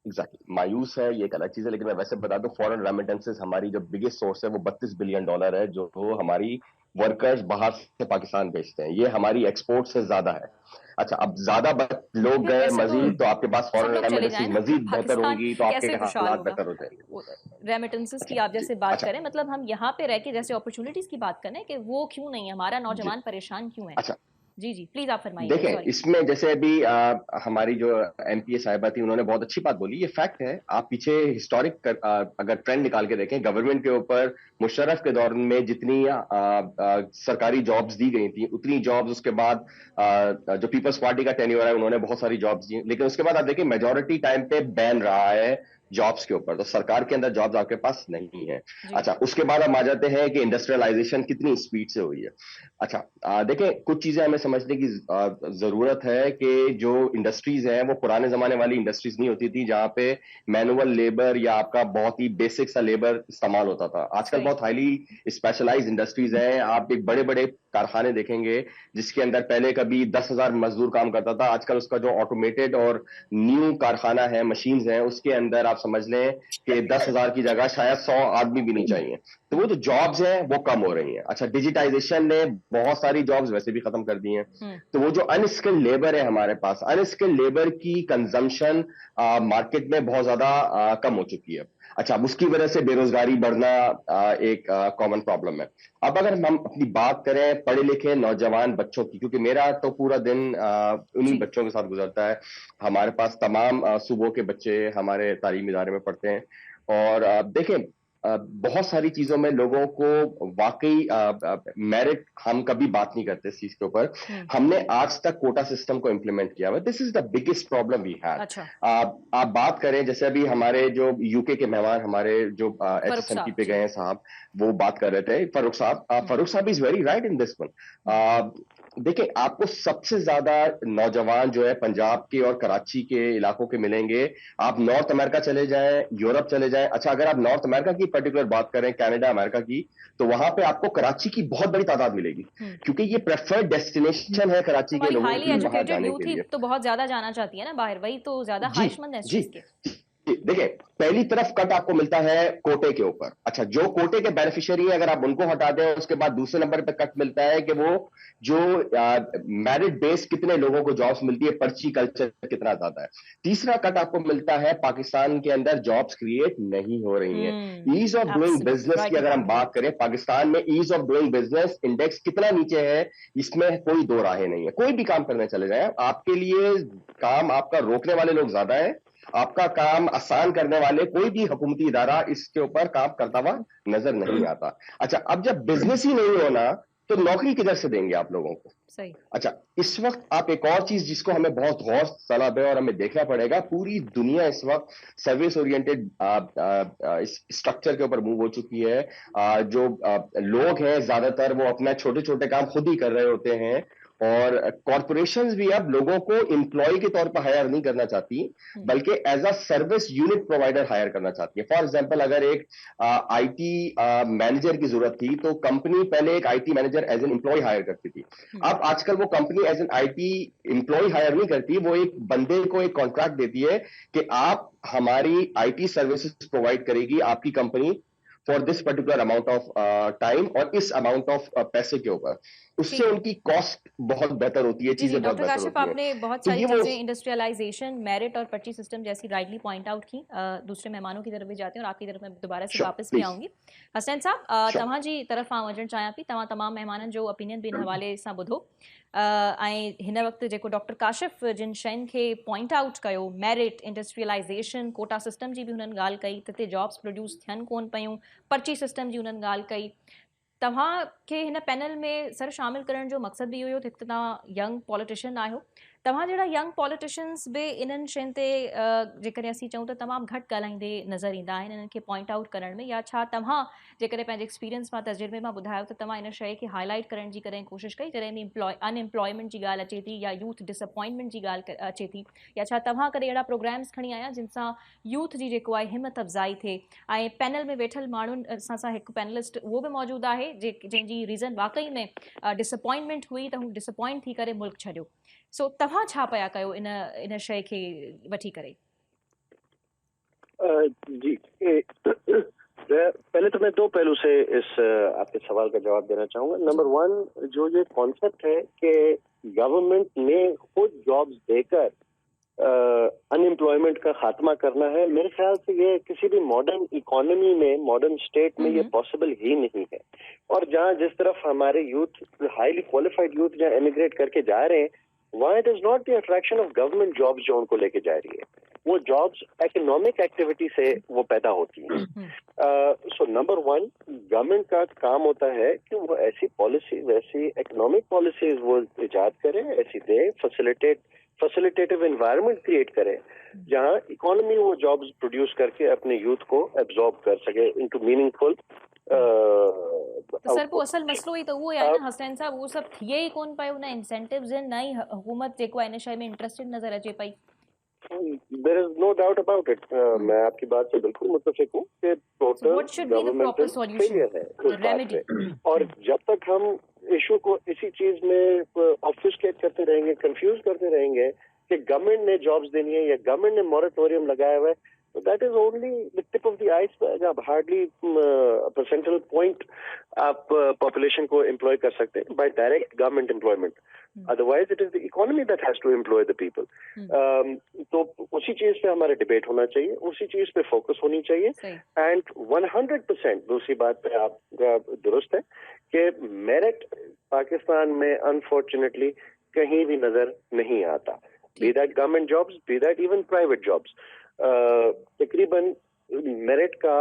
एग्जैक्टली, मायूस है, ये एक अलग चीज है, लेकिन मैं वैसे बता दूं, फॉरेन रेमिटेंसेस हमारी जो बिगेस्ट सोर्स है वो $32 बिलियन है, जो हमारी वर्कर्स बाहर से पाकिस्तान भेजते हैं, ये हमारी एक्सपोर्ट से ज्यादा है। अच्छा, अब ज्यादा लोग गए वैसे तो मजीद, तो आपके पास सब फॉरेन लोग चले जाएं रेमिटेंसेस ना मजीद बेहतर पाकिस्तान होंगी, तो आपके कैसे खुशहाल हालात होगा? बेहतर हो जाएंगे। रेमिटेंसेस की आप जैसे बात अच्छा करें, मतलब हम यहाँ पे रह के जैसे अपॉर्चुनिटीज की बात करें कि वो क्यों नहीं है, हमारा जी, नौजवान परेशान क्यों है? अच्छा, जी जी, प्लीज आप फरमाइएगा, देखें, सॉरी। इसमें जैसे अभी हमारी जो एमपीए साहिबा थी, उन्होंने बहुत अच्छी बात बोली, ये फैक्ट है। आप पीछे हिस्टोरिक अगर ट्रेंड निकाल के देखें, गवर्नमेंट के ऊपर मुशर्रफ के दौर में जितनी सरकारी जॉब्स दी गई थी, उतनी जॉब्स उसके बाद जो पीपल्स पार्टी का टेन्योर है, उन्होंने बहुत सारी जॉब्स दी, लेकिन उसके बाद आप देखें मेजोरिटी टाइम पे बैन रहा है जॉब्स के ऊपर, तो सरकार के अंदर जॉब्स आपके पास नहीं है। जी। अच्छा, उसके बाद हम आ जाते हैं कि इंडस्ट्रियलाइजेशन कितनी स्पीड से हुई है। अच्छा, देखें, कुछ चीजें हमें समझने की जरूरत है कि जो इंडस्ट्रीज हैं वो पुराने जमाने वाली इंडस्ट्रीज नहीं होती थी, जहां पे मैनुअल लेबर या आपका बहुत ही बेसिक सा लेबर इस्तेमाल होता था। आजकल सही। बहुत हाईली स्पेशलाइज्ड इंडस्ट्रीज हैं, आप एक बड़े बड़े कारखाने देखेंगे जिसके अंदर पहले कभी 10,000 मजदूर काम करता था, आजकल उसका जो ऑटोमेटेड और न्यू कारखाना है, मशीन्स हैं, उसके अंदर आप समझ लें कि 10,000 की जगह शायद 100 आदमी भी नहीं चाहिए। तो वो जो जॉब्स हैं वो कम हो रही हैं। अच्छा, डिजिटाइजेशन ने बहुत सारी जॉब्स वैसे भी खत्म कर दी हैं, तो वो जो अनस्किल्ड लेबर है हमारे पास, अनस्किल्ड लेबर की कंजम्पशन मार्केट में बहुत ज्यादा कम हो चुकी है। अच्छा, उसकी वजह से बेरोजगारी बढ़ना एक कॉमन प्रॉब्लम है। अब अगर हम अपनी बात करें पढ़े लिखे नौजवान बच्चों की, क्योंकि मेरा तो पूरा दिन उन्हीं जी। बच्चों के साथ गुजरता है, हमारे पास तमाम सूबों के बच्चे हमारे तालीमी इदारे में पढ़ते हैं, और देखें, बहुत सारी चीजों में लोगों को वाकई मेरिट, हम कभी बात नहीं करते इस चीज के ऊपर। हमने आज तक कोटा सिस्टम को इम्प्लीमेंट किया हुआ, this is the biggest problem we have. अच्छा। आप बात करें, जैसे अभी हमारे जो यूके के मेहमान हमारे जो HSMP पे गए हैं साहब, वो बात कर रहे थे, फरूक साहब is very right in this one. देखिए, आपको सबसे ज्यादा नौजवान जो है पंजाब के और कराची के इलाकों के मिलेंगे। आप नॉर्थ अमेरिका चले जाएं, यूरोप चले जाएं। अच्छा, अगर आप नॉर्थ अमेरिका की पर्टिकुलर बात करें, कनाडा, अमेरिका की, तो वहां पे आपको कराची की बहुत बड़ी तादाद मिलेगी, क्योंकि ये प्रेफर्ड डेस्टिनेशन है कराची के लोगों हाईली की वहां एजुकेटेड जाने यूथ के ही लिए। तो बहुत ज्यादा जाना चाहती है ना बाहर, वही तो ज्यादा ख्वाहिशमंद है इस चीज के। देखिए, पहली तरफ कट आपको मिलता है कोटे के ऊपर। अच्छा, जो कोटे के बेनिफिशियरी है, अगर आप उनको हटा दें, उसके बाद दूसरे नंबर पे कट मिलता है कि वो जो मेरिट बेस कितने लोगों को जॉब्स मिलती है, पर्ची कल्चर कितना ज्यादा है। तीसरा कट आपको मिलता है पाकिस्तान के अंदर जॉब्स क्रिएट नहीं हो रही हैं। ईज ऑफ डूइंग बिजनेस की अगर हम बात करें, पाकिस्तान में ease of doing business index कितना नीचे है, इसमें कोई दो राहें नहीं है। कोई भी काम करने चले जाए, आपके लिए काम आपका रोकने वाले लोग ज्यादा है, आपका काम आसान करने वाले कोई भी हुकूमती इदारा इसके ऊपर काम करता हुआ नजर नहीं आता। अच्छा, अब जब बिजनेस ही नहीं होना, तो नौकरी किधर से देंगे आप लोगों को? सही। अच्छा, इस वक्त आप एक और चीज जिसको हमें बहुत गौर तलब है और हमें देखना पड़ेगा, पूरी दुनिया इस वक्त सर्विस ओरिएंटेड स्ट्रक्चर के ऊपर मूव हो चुकी है। जो लोग हैं ज्यादातर वो अपना छोटे छोटे काम खुद ही कर रहे होते हैं, और कॉरपोरेशंस भी अब लोगों को एम्प्लॉय के तौर पर हायर नहीं करना चाहती, बल्कि as a service unit provider hire करना चाहती है। फॉर एग्जांपल, अगर एक आईटी मैनेजर की जरूरत थी, तो कंपनी पहले एक IT manager as an employ hire करती थी। अब आजकल वो company as an IT employ hire नहीं करती, वो एक बंदे को एक कॉन्ट्रैक्ट देती है कि आप हमारी आईटी सर्विसेज प्रोवाइड करेगी आपकी company for this particular amount of time, और इस अमाउंट ऑफ पैसे के ऊपर। उससे उनकी कॉस्ट बहुत बेहतर होती है, चीजें बहुत बेहतर होती हैं। आपने बहुत सारी चीजें, इंडस्ट्रियलाइजेशन, मेरिट और पर्ची सिस्टम जैसी राइटली पॉइंट आउट की। दूसरे मेहमानों की तरफ भी जाते हैं और आपकी तरफ मैं दोबारा से वापस भी आऊंगी। हसनैन साहब, तव्हां जी तरफ़ आं वञणु चाहियां थी। तव्हां तमाम मेहमाननि जो ओपिनियन भी इन हवाले सां ॿुधो, ऐं हिन वक़्तु जेको डॉक्टर काशिफ जिन शयुनि खे पॉइंट आउट कयो, मेरिट, इंडस्ट्रियलाइजेशन, कोटा सिस्टम जी बि हुननि ॻाल्हि कई, तिते जॉब्स प्रोड्यूस थियनि कोन पियूं, पर्ची सिस्टम जी हुननि ॻाल्हि कई। तव्हांखे हिन पैनल में सर शामिल करण जो मक़सद बि इहो हुयो, हिकु तव्हां यंग पॉलिटिशियन आहियो। तव्हां जहिड़ा यंग पॉलिटिशियंस बि इन्हनि शयुनि ते जेकॾहिं असीं चऊं त तमामु घटि ॻाल्हाईंदे नज़र ईंदा आहिनि इन्हनि खे पॉइंट आउट करण में, या छा तव्हां जेकॾहिं पंहिंजे एक्सपीरियंस मां, तजुर्बे मां ॿुधायो त तव्हां इन शइ खे हाईलाइट करण जी कॾहिं कोशिशि कई, जॾहिं बि अनएम्प्लॉयमेंट जी ॻाल्हि अचे थी या यूथ डिसअपॉइंटमेंट जी ॻाल्हि अचे थी, या छा तव्हां कॾहिं अहिड़ा प्रोग्राम्स खणी आया जिन सां यूथ जी जेको आहे हिमत अफ़ज़ाई थिए? ऐं पैनल में वेठल माण्हुनि, असां सां हिकु पैनलिस्ट उहो बि मौजूदु आहे जंहिंजी रीज़न वाकई में डिसअपॉइंटमेंट हुई, त हू डिसअपॉइंट थी करे मुल्क छॾियो। सो तव्हां छा पिया कयो इन शइ खे वठी करे? जी, पहले तो मैं दो पहलू से इस आपके सवाल का जवाब देना चाहूंगा। नंबर वन, जो ये कॉन्सेप्ट है कि गवर्नमेंट ने खुद जॉब्स देकर अनएम्प्लॉयमेंट का खात्मा करना है, मेरे ख्याल से ये किसी भी मॉडर्न इकोनॉमी में, मॉडर्न स्टेट में ये पॉसिबल ही नहीं है। और जहाँ जिस तरफ हमारे यूथ, हाईली क्वालिफाइड यूथ जहाँ एमिग्रेट करके जा रहे हैं, वहाँ it is not the attraction of government jobs जो उनको लेके जा रही है, वो जॉब्स इकोनॉमिक एक्टिविटी से वो पैदा होती हैं। सो नंबर वन, गवर्नमेंट का काम होता है कि वो ऐसी पॉलिसी, वैसी इकोनॉमिक पॉलिसीज वो इजाद करे, ऐसी दे, फैसिलिटेटिव एनवायरनमेंट क्रिएट करे जहाँ इकोनॉमी वो जॉब्स प्रोड्यूस करके अपने यूथ को एब्जॉर्ब कर सके इनटू मीनिंगफुल। सर, पोइ असल मसलो ई त उहो आहे न हसनैन साहब, उहो सभु थिए ई कोन पियो, न इंसेंटिव्स आहिनि, न ई हुकूमत जेको आहे इन शइ में इंटरेस्टेड नज़र अचे पई। There is no doubt about it. मैं आपकी बात से बिल्कुल मुत्तफिक हूँ कि टोटल गवर्नमेंटल फेलियर है उस बात पे। और जब तक हम इशू को इसी चीज में ऑब्फुस्केट करते रहेंगे, कंफ्यूज करते रहेंगे कि गवर्नमेंट ने जॉब्स देनी है या गवर्नमेंट ने मॉरेटोरियम लगाया हुआ है, तो that is only the tip of the iceberg. आप हार्डली परसेंटल पॉइंट आप पॉपुलेशन को एम्प्लॉय कर सकते हैं by direct government employment. Otherwise, it is the economy that has to employ the people. तो उसी चीज पे हमारा डिबेट होना चाहिए, उसी चीज पे फोकस होनी चाहिए। एंड 100% दूसरी बात पे आप दुरुस्त है कि मेरिट पाकिस्तान में अनफॉर्चुनेटली कहीं भी नजर नहीं आता, be that government jobs, be that even private jobs. तकरीबन मेरिट का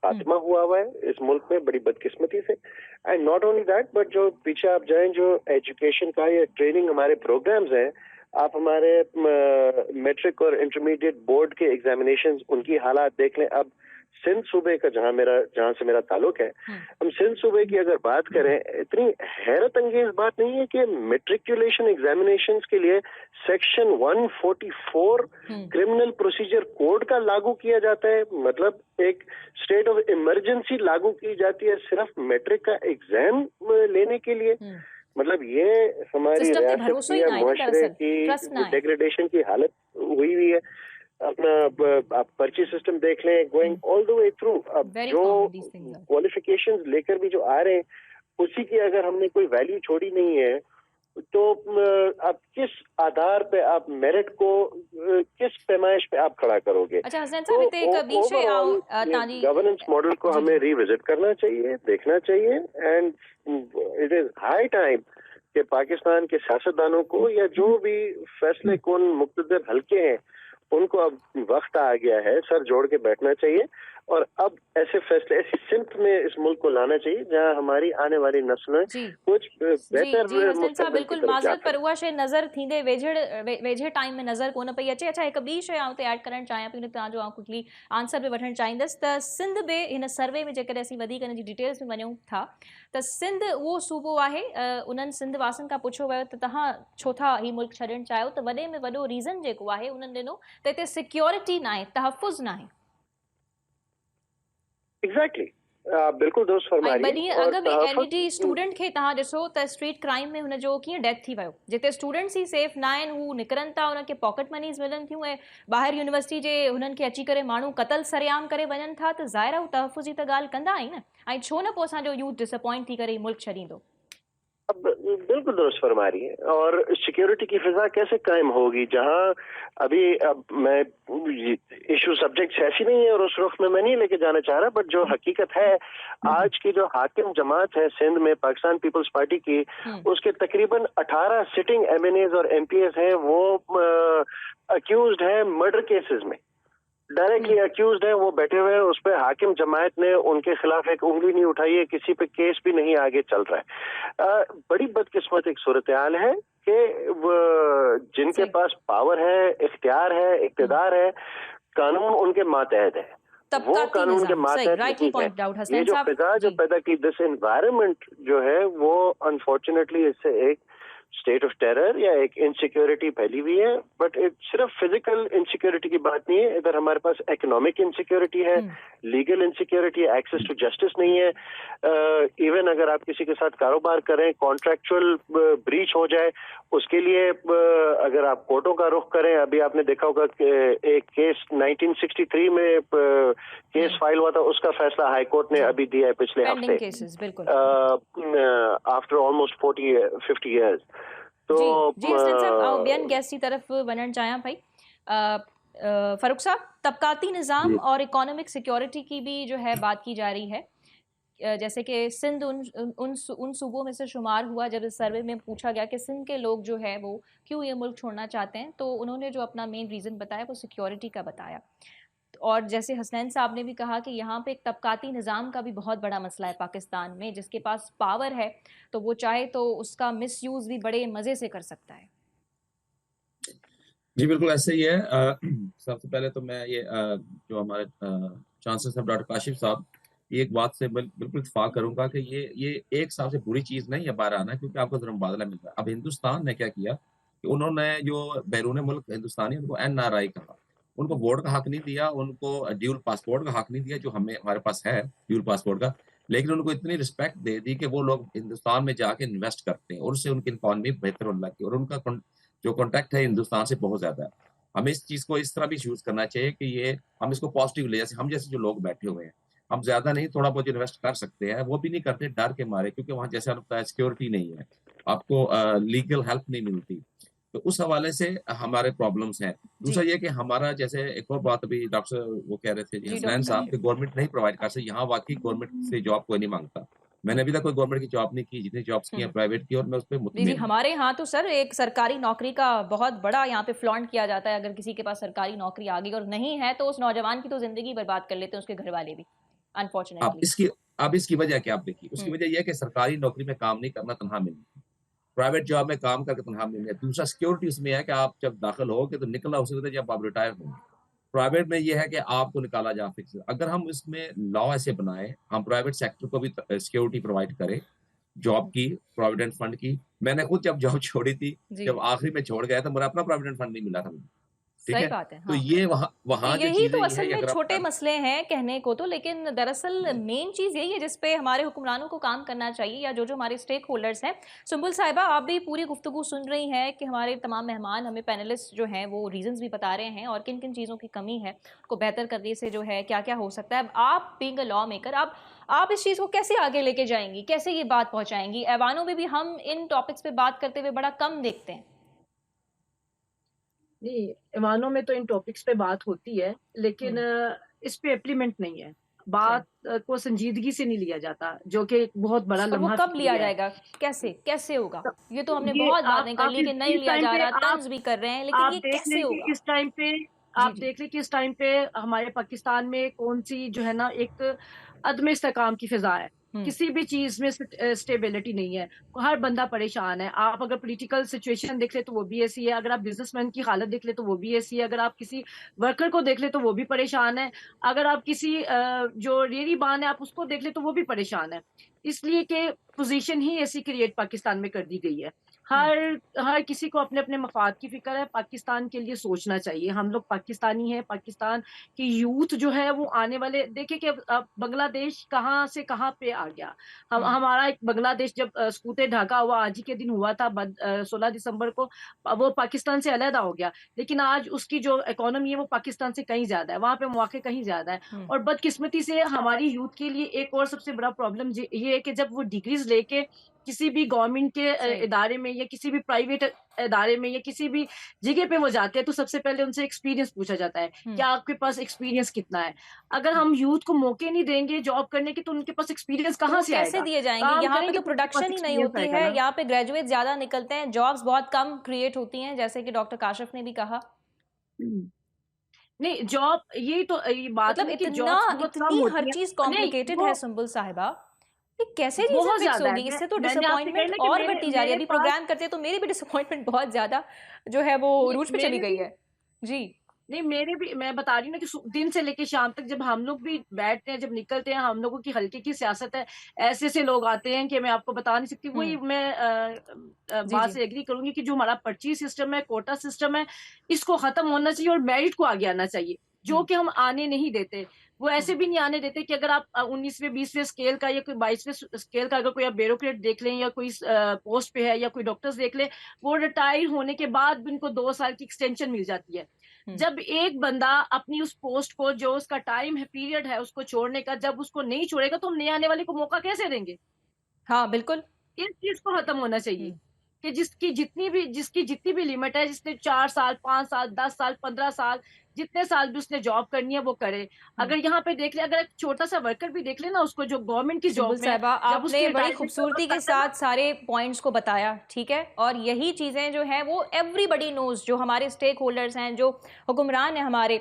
खात्मा हुआ है इस मुल्क में बड़ी बदकिस्मती से। And not only that, but जो पीछे आप जाएं, जो एजुकेशन का या ट्रेनिंग हमारे प्रोग्राम्स हैं, आप हमारे मैट्रिक और इंटरमीडिएट बोर्ड के एग्जामिनेशंस, उनकी हालात देख लें। अब सिंध सूबे का जहां से मेरा ताल्लुक है, हम सिंध सूबे की अगर बात करें, इतनी हैरत अंगेज बात नहीं है कि मेट्रिकुलेशन एग्जामिनेशंस के लिए सेक्शन 144 क्रिमिनल प्रोसीजर कोड का लागू किया जाता है। मतलब एक स्टेट ऑफ इमरजेंसी लागू की जाती है सिर्फ मैट्रिक का एग्जाम लेने के लिए। मतलब ये हमारी रियासत की या मुआशरे की डिग्रेडेशन की हालत हुई है। अपना आप पर्ची सिस्टम देख लें, going all the way through. अब जो क्वालिफिकेशंस लेकर भी जो आ रहे हैं, उसी की अगर हमने कोई वैल्यू छोड़ी नहीं है, तो आप किस आधार पे आप मेरिट को किस पैमाइश पे आप खड़ा करोगे? अच्छा हसन साहब, इते एक बीचे आओ ताजी गवर्नेंस मॉडल को हमें रिविजिट करना चाहिए, देखना चाहिए। And it is high time कि पाकिस्तान के सियासतदानों को या जो भी फैसले कौन मुख्तदर हल्के हैं, उनको अब वक्त आ गया है, सर जोड़ के बैठना चाहिए और अब ऐसे फैसले ऐसी सिमत में इस मुल्क को लाना चाहिए जहां हमारी आने वाली नस्लें कुछ बेहतर बिल्कुल माज़रत पर उहा शइ नज़र थींदे वेझे टाइम में नज़र कोन पई अचे। अच्छा, हिकु ॿी शइ आउं उते ऐड करणु चाहियां पई, उन तव्हांजो आउं क्विकली आंसर बि वठणु चाहींदसि त सिंध में हिन सर्वे में जेकॾहिं असीं वधीक हिन जी डिटेल्स में वञूं था त सिंध उहो सूबो आहे, उन्हनि सिंध वासियुनि खां पुछियो वियो त तव्हां छो था हीउ मुल्क छॾणु चाहियो, त वॾे में वॾो रीज़न जेको आहे उन्हनि ॾिनो त हिते सिक्योरिटी न आहे, तहफ़ुज़ न आहे। एग्जैक्टली, बिल्कुल दुरुस्त फरमा रही है। अगर भी एलईडी स्टूडेंट के तहां ॾिसो त स्ट्रीट क्राइम में हुन जो कीअं डेथ थी वियो, जिते स्टूडेंट्स ही सेफ ना आहिनि, हू निकिरनि था, उनखे पॉकेट मनीज़ मिलनि थियूं ऐं ॿाहिरि यूनिवर्सिटी जे हुननि खे अची करे माण्हू क़तल सरेआम करे वञनि था, त ज़ाहिर आहे तहफ़ुज़ जी त ॻाल्हि कंदा आहिनि न। ऐं छो न पोइ असांजो यूथ डिसअपॉइंट थी करे मुल्क छॾींदो। अब बिल्कुल दुरुस्त फरमा रही है। और सिक्योरिटी की फिजा कैसे कायम होगी जहां अभी, अब मैं इशू सब्जेक्ट्स ऐसी नहीं है और उस रुख में मैं नहीं लेके जाना चाह रहा, बट जो हकीकत है आज की जो हाकिम जमात है सिंध में पाकिस्तान पीपल्स पार्टी की, उसके तकरीबन 18 सिटिंग एमएनएज और एमपीएस हैं, वो अक्यूज्ड है मर्डर केसेस में, डायरेक्टली अक्यूज्ड है, वो बैठे हुए हैं। उस पर हाकिम जमायत ने उनके खिलाफ एक उंगली नहीं उठाई है, किसी पे केस भी नहीं आगे चल रहा है। बड़ी बदकिस्मत एक सूरत हाल है कि जिनके पास पावर है, इख्तियार है, इख्तिदार है, कानून उनके मातहत है, वो कानून के मातहत नहीं है। ये जो फिजा जो पैदा की, दिस एनवायरनमेंट जो है, वो अनफॉर्चुनेटली इससे एक स्टेट ऑफ टेरर या एक इनसिक्योरिटी फैली हुई है। बट सिर्फ फिजिकल इनसिक्योरिटी की बात नहीं है, इधर हमारे पास इकोनॉमिक इनसिक्योरिटी है, legal insecurity, access to justice नहीं है। इवन अगर आप किसी के साथ कारोबार करें, कॉन्ट्रैक्चुअल ब्रीच हो जाए, उसके लिए अगर आप कोर्टों का रुख करें, अभी आपने देखा होगा कि एक केस 1963 में केस फाइल हुआ था, उसका फैसला हाई कोर्ट ने अभी दिया है पिछले हफ्ते, आफ्टर ऑलमोस्ट 50 ईयर्स। तो जी साहब, ॿियनि गेस्ट की तरफ वञणु चाहियां पई। फारूक साहब, तबकाती निज़ाम और इकोनॉमिक सिक्योरिटी की भी जो है बात की जा रही है, जैसे कि सिंध उन सूबों में से शुमार हुआ जब इस सर्वे में पूछा गया कि सिंध के लोग जो है वो क्यों ये मुल्क छोड़ना चाहते हैं, तो उन्होंने जो अपना मेन रीज़न बताया वो सिक्योरिटी का बताया। और जैसे हसनैन साहब ने भी कहा कि यहाँ पे एक तबकाती निज़ाम का भी बहुत बड़ा मसला है पाकिस्तान में, जिसके पास पावर है तो वो चाहे तो उसका मिसयूज़ भी बड़े मज़े से कर सकता है। जी बिल्कुल ऐसे ही है। सबसे पहले तो मैं ये जो हमारे चांसलर साहब डॉक्टर काशिफ साहब, ये एक बात से बिल्कुल इत्तेफाक करूंगा कि ये एक हिसाब से बुरी चीज़ नहीं है बाहर आना, क्योंकि आपको जरा मुबादला मिल रहा है। अब हिंदुस्तान ने क्या किया कि उन्होंने जो बैरून मुल्क हिंदुस्तानी, उनको NRI कहा, उनको वोट का हक नहीं दिया, उनको ड्यूल पासपोर्ट का हक नहीं दिया जो हमारे पास है ड्यूल पासपोर्ट का, लेकिन उनको इतनी रिस्पेक्ट दे दी कि वो लोग हिंदुस्तान में जाके इन्वेस्ट करते हैं और उससे उनकी इकॉनमी बेहतर होने लगी और उनका जो कॉन्टैक्ट है हिंदुस्तान से बहुत ज्यादा है। हमें इस चीज को इस तरह भी यूज करना चाहिए कि ये हम इसको पॉजिटिव ले, जैसे हम जैसे जो लोग बैठे हुए हैं, हम ज्यादा नहीं थोड़ा बहुत इन्वेस्ट कर सकते हैं, वो भी नहीं करते डर के मारे, क्योंकि वहां जैसे आपका सिक्योरिटी नहीं है, आपको लीगल हेल्प नहीं मिलती, तो उस हवाले से हमारे प्रॉब्लम्स हैं। दूसरा ये कि हमारा, जैसे एक और बात अभी डॉक्टर वो कह रहे थे हसनैन साहब, कि गवर्नमेंट नहीं प्रोवाइड कर सकती, यहाँ वाकई गवर्नमेंट से जॉब कोई नहीं मांगता, मैंने अभी तक कोई गवर्नमेंट की जॉब नहीं की, जितनी जॉब्स की हैं प्राइवेट की, और मैं उस पे जी मुतमिन हूं। हमारे यहाँ तो सर एक सरकारी नौकरी का बहुत बड़ा यहाँ पे फ्लॉन्ट किया जाता है। अगर किसी के पास सरकारी नौकरी आ गई और नहीं है तो उस नौजवान की तो जिंदगी बर्बाद कर लेते हैं उसके घर वाले भी, अब अनफॉर्चुनेटली। इसकी वजह क्या, आप देखिए उसकी वजह यह है कि सरकारी नौकरी में काम नहीं करना, तनख्वाह मिलनी, प्राइवेट जॉब में काम करके तनख्वाह मिलनी है। दूसरा सिक्योरिटी उसमें है कि आप जब दाखिल होगे तो निकलना उसी वक्त जब आप रिटायर होंगे। प्राइवेट में ये है कि आपको निकाला जा फिक्स। अगर हम इसमें लॉ ऐसे बनाए, हम प्राइवेट सेक्टर को भी सिक्योरिटी प्रोवाइड करें, जॉब की, प्रोविडेंट फंड की। मैंने खुद जब जॉब छोड़ी थी, जब आखिरी में छोड़ गया था, मेरा अपना प्रोविडेंट फंड नहीं मिला था मुझे, ठीक सही है? बात है, तो हाँ। ये वहाँ जो यही चीजें तो ये असल है, में अगर आप छोटे मसले हैं कहने को तो, लेकिन दरअसल मेन चीज यही है जिस पे हमारे हुक्मरानों को काम करना चाहिए, या जो जो हमारे स्टेक होल्डर्स हैं। सुंबुल साहिबा, आप भी पूरी गुफ्तगू सुन रही हैं कि हमारे तमाम मेहमान, हमें पैनलिस्ट जो हैं वो रीजंस भी बता रहे हैं और किन किन चीज़ों की कमी है, को बेहतर करने से जो है क्या क्या हो सकता है। अब आप बीइंग अ लॉ मेकर, आप इस चीज़ को कैसे आगे लेके जाएंगी, कैसे ये बात पहुंचाएंगी? ऐवानों में भी हम इन टॉपिक्स पे बात करते हुए बड़ा कम देखते हैं। नहीं, ईमानों में तो इन टॉपिक्स पे बात होती है, लेकिन इस पे इम्प्लीमेंट नहीं है। बात को संजीदगी से नहीं लिया जाता, जो कि एक बहुत बड़ा और वो लम्हा कब लिया फिक्री है। जाएगा, कैसे कैसे होगा? ये तो हमने ये बहुत बातें कर आप ली कि नहीं इस लिया टाइम जा पे रहा, तंज भी कर रहे हैं, लेकिन आप ये देख कैसे लें कि होगा? इस टाइम पे जी आप जी देख लें कि इस टाइम पे हमारे पाकिस्तान में कौन सी जो है ना एक अदम इस्तेकाम की फिजा है। किसी भी चीज में स्टेबिलिटी नहीं है, हर बंदा परेशान है। आप अगर पॉलिटिकल सिचुएशन देख ले तो वो भी ऐसी है, अगर आप बिजनेसमैन की हालत देख ले तो वो भी ऐसी है, अगर आप किसी वर्कर को देख ले तो वो भी परेशान है, अगर आप किसी जो रेहड़ी बान है आप उसको देख ले तो वो भी परेशान है। इसलिए कि पोजीशन ही ऐसी क्रिएट पाकिस्तान में कर दी गई है। हर हर किसी को अपने अपने मफाद की फिक्र है। पाकिस्तान के लिए सोचना चाहिए। हम लोग पाकिस्तानी हैं। पाकिस्तान की यूथ जो है वो आने वाले, देखिए कि अब बांग्लादेश कहाँ से कहाँ पे आ गया। हमारा एक बांग्लादेश जब सकूते ढाका हुआ आज ही के दिन हुआ था, 16 दिसंबर को वो पाकिस्तान से अलहदा हो गया, लेकिन आज उसकी जो इकोनॉमी है वो पाकिस्तान से कहीं ज्यादा है, वहां पे मौके कहीं ज्यादा है। और बदकिस्मती से हमारी यूथ के लिए एक और सबसे बड़ा प्रॉब्लम ये है कि जब वो डिग्रीज लेके किसी भी गवर्नमेंट के इदारे में या किसी भी प्राइवेट इदारे में या किसी भी जगह पे वो जाते हैं तो सबसे पहले उनसे एक्सपीरियंस पूछा जाता है कि आपके पास एक्सपीरियंस कितना है। अगर हम यूथ को मौके नहीं देंगे जॉब करने के तो उनके पास एक्सपीरियंस कहाँ से कैसे आएगा? दिए जाएंगे? काम यहाँ पे करेंगे तो तो उनके पास प्रोडक्शन ही नहीं एक्सपीरियंस होती आएगा है, ना। यहाँ पे ग्रेजुएट ज्यादा निकलते हैं, जॉब्स बहुत कम क्रिएट होती हैं, जैसे कि डॉक्टर काशिफ ने भी कहा। नहीं, जॉब यही तो ये बात है मतलब ना कि इतना, जॉब्स बहुत कम इतनी हर होती है। चीज नहीं, कॉम्प्लिकेटेड वो है सुंबुल साहिबा, ये कैसे चीजें बहुत फिक्स ज्यादा होगी? है। इससे तो मैंने आपसे कहा डिसअपॉइंटमेंट ना कि और मेरे बढ़ती जा रही है। मेरे अभी पास प्रोग्राम करते तो मेरी भी डिसअपॉइंटमेंट बहुत ज्यादा जो है वो रूज पे चली मेरे गई भी है। जी नहीं, मेरे भी, मैं बता रही हूँ ना कि दिन से लेके शाम तक जब हम लोग भी बैठते हैं, जब निकलते हैं, हम लोगों की हल्के की सियासत है। ऐसे ऐसे लोग आते हैं कि मैं आपको बता नहीं सकती। वही मैं जी बात जी से एग्री करूंगी कि जो हमारा पर्ची सिस्टम है, कोटा सिस्टम है, इसको खत्म होना चाहिए और मेरिट को आगे आना चाहिए, जो कि हम आने नहीं देते। वो ऐसे भी नहीं आने देते कि अगर आप 19वें 20वें स्केल का या कोई 22वें स्केल का अगर कोई आप ब्यूरोक्रेट देख लें या कोई पोस्ट पे है या कोई डॉक्टर्स देख लें, वो रिटायर होने के बाद भी उनको 2 साल की एक्सटेंशन मिल जाती है। जब एक बंदा अपनी उस पोस्ट को, जो उसका टाइम है, पीरियड है उसको छोड़ने का, जब उसको नहीं छोड़ेगा तो हम नए आने वाले को मौका कैसे देंगे? हाँ बिल्कुल। इस चीज को खत्म होना चाहिए कि जिसकी जितनी भी लिमिट है, जिसने 4 साल 5 साल 10 साल 15 साल जितने साल भी उसने जॉब करनी है वो करे। अगर यहाँ पे देख ले, अगर एक छोटा सा वर्कर भी देख ले ना, उसको जो गवर्नमेंट की सुंबुल जॉब में है, साहिबा, जब उसकी आपने बड़ी रिटायरमेंट का खूबसूरती वक्त के आता है ना, साथ सारे पॉइंट्स को बताया, ठीक है, और यही चीजें जो हैं वो एवरीबॉडी नोज, जो हमारे स्टेक होल्डर्स हैं, जो हुक्मरान हैं हमारे,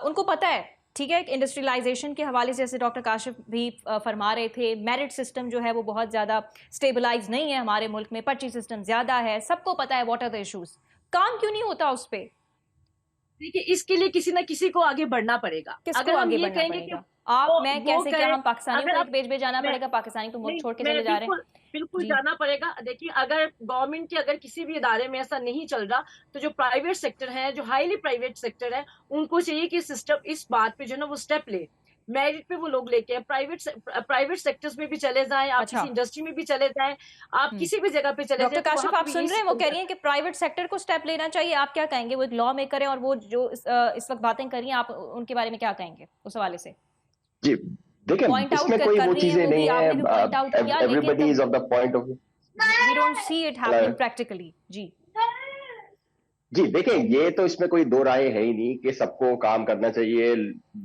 उनको पता है, ठीक है। इंडस्ट्रियलाइजेशन के हवाले से जैसे डॉक्टर काशिफ भी फरमा रहे थे, मेरिट सिस्टम जो है वो बहुत ज़्यादा स्टेबलाइज नहीं है हमारे मुल्क में, पर्ची सिस्टम ज़्यादा है, सबको पता है व्हाट आर द इश्यूज, काम क्यों नहीं होता उस पर? देखिए, इसके लिए किसी ना किसी को आगे बढ़ना पड़ेगा। किसको अगर हम आगे ये बढ़ना कहेंगे पड़ेगा? कि आप, मैं वो कैसे, क्या करे, हम पाकिस्तानियों अगर को आप एक पेज पे जाना मैं पड़ेगा? पाकिस्तानी तो मुल्क नहीं, छोड़ के मैं चले जा रहे बिल्कुल हैं। बिल्कुल जी जाना पड़ेगा। देखिए, अगर गवर्नमेंट के अगर किसी भी इदारे में ऐसा नहीं चल रहा, तो जो प्राइवेट सेक्टर है, जो हाईली प्राइवेट सेक्टर है, उनको चाहिए कि सिस्टम इस बात पे जो ना वो स्टेप ले, मेरिट पे वो लोग लेके प्राइवेट सेक्टर्स में भी चले जाएं, आप अच्छा। किसी इंडस्ट्री में भी चले जाएं, आप किसी भी जगह पे चले डॉक्टर जाएं, तो काशिफ, वहां पे आप भी सुन यही रहे हैं, वो कह सिस्टम रही हैं कि प्राइवेट सेक्टर को स्टेप लेना चाहिए, आप क्या कहेंगे? वो एक लॉ मेकर है और वो जो इस वक्त बातें कर रही हैं, आप उनके बारे में क्या कहेंगे उस हवाले से? जी देखिए, पॉइंट आउट इसमें कोई कर वो रही हैं, चीजें वो भी नहीं आपने भी पॉइंट है। आउट किया, लेकिन everybody is of the point of we don't see it happening practically. जी जी देखें, ये तो इसमें कोई दो राय है ही नहीं कि सबको काम करना चाहिए।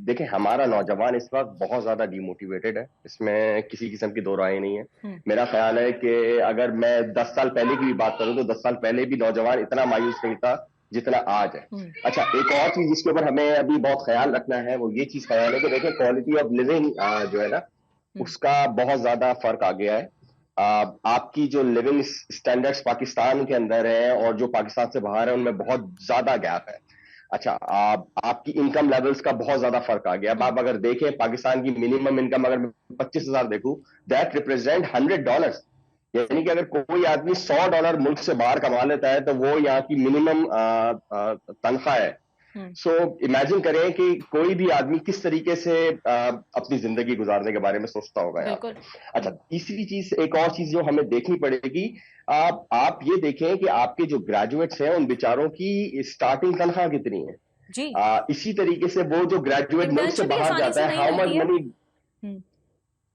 देखें, हमारा नौजवान इस वक्त बहुत ज्यादा डिमोटिवेटेड है, इसमें किसी किस्म की दो राय नहीं है। मेरा ख्याल है कि अगर मैं 10 साल पहले की भी बात करूं तो 10 साल पहले भी नौजवान इतना मायूस नहीं था जितना आज है। अच्छा, एक और चीज जिसके ऊपर हमें अभी बहुत ख्याल रखना है वो ये चीज ख्याल है कि देखें, क्वालिटी ऑफ लिविंग जो है ना, उसका बहुत ज्यादा फर्क आ गया है। आपकी जो लिविंग स्टैंडर्ड्स पाकिस्तान के अंदर है और जो पाकिस्तान से बाहर है उनमें बहुत ज्यादा गैप है। अच्छा, आपकी इनकम लेवल्स का बहुत ज्यादा फर्क आ गया। अब आप अगर देखें, पाकिस्तान की मिनिमम इनकम अगर मैं 25,000 देखूं, दैट रिप्रेजेंट $100। यानी कि अगर कोई आदमी $100 मुल्क से बाहर कमा लेता है तो वो यहाँ की मिनिमम तनख्वाह है। सो इमेजिन करें कि कोई भी आदमी किस तरीके से अपनी जिंदगी गुजारने के बारे में सोचता होगा यहाँ पे। अच्छा, तीसरी चीज, एक और चीज जो हमें देखनी पड़ेगी, आप ये देखें कि आपके जो ग्रेजुएट्स हैं उन बेचारों की स्टार्टिंग तनख्वाह कितनी है। जी। इसी तरीके से वो जो ग्रेजुएट मुल्क से बाहर जाता है, हाउ मच मनी,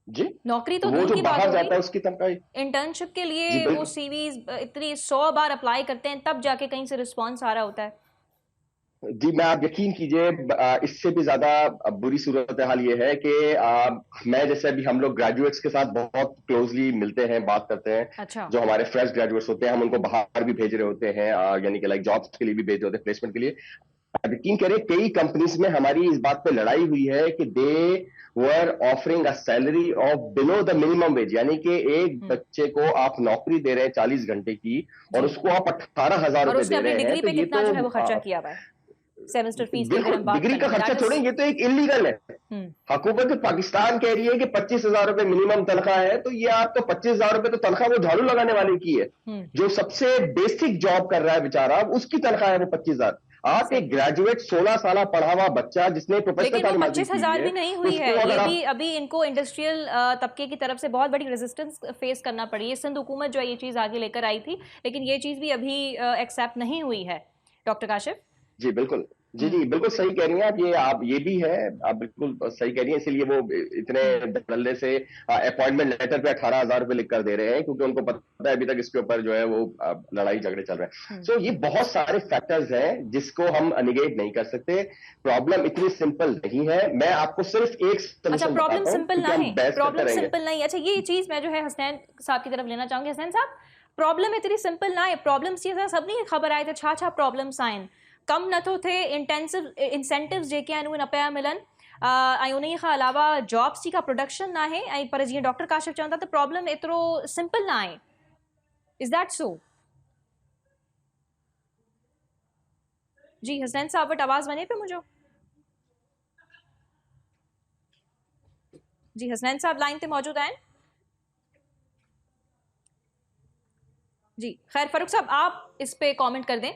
जी, नौकरी तो वो दूर जो की बात बाहर हो जाता है गई, उसकी तनख्वाह। इंटर्नशिप के लिए वो सीवीज इतनी 100 बार अप्लाई करते हैं तब जाके कहीं से रिस्पॉन्स आ रहा होता है। जी, मैं, आप यकीन कीजिए, इससे भी ज्यादा बुरी सूरत हाल ये है कि मैं, जैसे अभी हम लोग ग्रेजुएट्स के साथ बहुत क्लोजली मिलते हैं, बात करते हैं। अच्छा। जो हमारे फ्रेश ग्रेजुएट्स होते हैं, हम उनको बाहर भी भेज रहे होते हैं, यानी कि लाइक जॉब्स के लिए भी भेज रहे होते हैं, प्लेसमेंट के लिए। यकीन करें, कई कंपनीज में हमारी इस बात पे लड़ाई हुई है कि they were offering a salary of below the minimum wage, यानी कि एक बच्चे को आप नौकरी दे रहे हैं 40 घंटे की और उसको आप 18,000 रुपए दे रहे हैं। डिग्री पे तो ये कितना तो जो है वो खर्चा किया हुआ है, सेमेस्टर फीस की अगर बिल्कुल हम बात डिग्री का करें, खर्चा छोड़ें, ये तो एक इलीगल है। हुकूमत पाकिस्तान कह रही है कि 25,000 रुपए मिनिमम तनख्वाह है, तो ये आपको 25,000 रुपए तो तनख्वाह वो झाड़ू लगाने वाले की है, जो सबसे बेसिक जॉब कर रहा है बेचारा, उसकी तनख्वाह है वो 25,000। आप एक ग्रेजुएट 16 साल पढ़ा हुआ बच्चा जिसने प्रोफेशनल तालीम हासिल की है, 25,000 भी नहीं हुई है, ये भी अभी इनको इंडस्ट्रियल तबके की तरफ से बहुत बड़ी रेजिस्टेंस फेस करना पड़ी है। सिंध हुकूमत जो है ये चीज आगे लेकर आई थी, लेकिन ये चीज भी अभी एक्सेप्ट नहीं हुई है। डॉक्टर काशिफ जी बिल्कुल, जी बिल्कुल सही कह रही हैं आप ये भी है, आप बिल्कुल सही कह रही हैं। इसीलिए वो इतने धड़ल्ले से अपॉइंटमेंट लेटर पे 18,000 रुपए लिख कर दे रहे हैं, क्योंकि उनको पता है अभी तक इसके ऊपर जो है वो लड़ाई झगड़े चल रहे हैं। सो ये बहुत सारे फैक्टर्स हैं जिसको हम निगेट नहीं कर सकते। प्रॉब्लम इतनी सिंपल नहीं है। मैं आपको सिर्फ एक अच्छा, प्रॉब्लम सिंपल ना है, प्रॉब्लम सिंपल नहीं। अच्छा, ये चीज मैं जो है हसनैन साहब की तरफ लेना चाहूंगी। हसनैन साहब, प्रॉब्लम इतनी सिंपल ना है, प्रॉब्लम्स ये सब नहीं खबर आए थे, छा प्रॉब्लम्स आइन कम न तो थे, इंटेंसिव इंसेंटिव्स जेके आहिनि न पिया मिलन, ऐं उन खां अलावा जॉब्स जी का प्रोडक्शन ना है, ऐं पर जीअं डॉक्टर काशिफ चवनि था त प्रॉब्लम एतिरो सिंपल ना आहे। Is that so? जी हसनैन साहब वटि आवाज़ वञे पियो मुंहिंजो? जी हसनैन साहब लाइन ते मौजूद आहिनि? जी खैर, फारूक साहब आप इस पे कमेंट कर दें।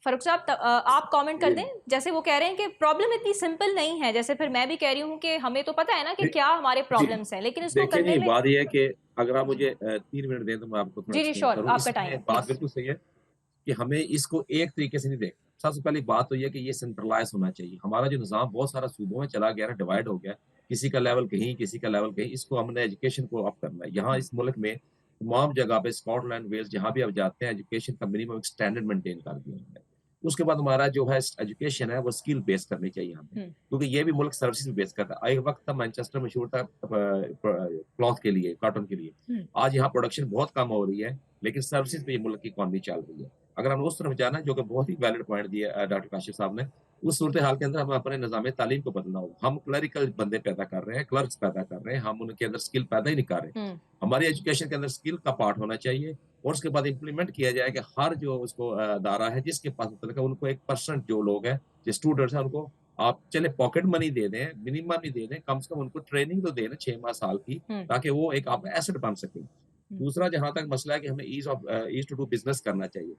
फारूक साहब आप कमेंट कर दें। जैसे वो कह रहे हैं कि प्रॉब्लम इतनी सिंपल नहीं है, जैसे फिर मैं भी कह रही हूँ कि हमें तो पता है ना कि क्या हमारे प्रॉब्लम्स हैं, लेकिन इसको करने में बात ये है कि अगर आप मुझे 3 मिनट दें तो मैं आपको जी श्योर, आपका टाइम। बात बिल्कुल सही है कि हमें इसको एक तरीके से नहीं देखना। सबसे पहली बात तो ये कि ये सेंट्रलाइज होना चाहिए। हमारा जो निज़ाम बहुत सारा सूबों में चला गया है, डिवाइड हो गया, किसी का लेवल कहीं, किसी का लेवल कहीं। इसको हमने एजुकेशन को अप करना है। यहाँ इस मुल्क में तमाम जगह पे, स्कॉटलैंड, वेल्स, जहाँ भी आप जाते हैं, एजुकेशन का मिनिमम स्टैंडर्ड मेंटेन कर दिया है। उसके बाद हमारा जो है एजुकेशन है वो स्किल बेस करनी चाहिए हमें, क्योंकि ये भी मुल्क सर्विसेज बेस करता है। एक वक्त था मैनचेस्टर मशहूर था क्लॉथ के लिए, कॉटन के लिए। आज यहाँ प्रोडक्शन बहुत कम हो रही है, लेकिन सर्विसेज पे ये मुल्क की इकॉनमी चल रही है। अगर हम उस तरफ जाना, जो कि बहुत ही वैलिड पॉइंट दिया डॉक्टर काशिफ साहब ने, उस सूरत हाल के अंदर हमें अपने निज़ाम तालीम को बदलना होगा। हम क्लरिकल बंदे पैदा कर रहे हैं, क्लर्क्स पैदा कर रहे हैं, हम उनके अंदर स्किल पैदा ही नहीं कर रहे। हमारी एजुकेशन के अंदर स्किल का पार्ट होना चाहिए और उसके बाद इम्प्लीमेंट किया जाए कि हर जो उसको अदारा है जिसके पास उनको 1% जो लोग हैं, जो स्टूडेंट्स हैं, उनको आप चले पॉकेट मनी दे दें, मिनिमम ही दे दें, कम से कम उनको ट्रेनिंग तो दें 6 माह साल की, ताकि वो एक आप एसेट बन सके। दूसरा, जहां तक मसला है कि हमें ईज टू डू बिजनेस करना चाहिए,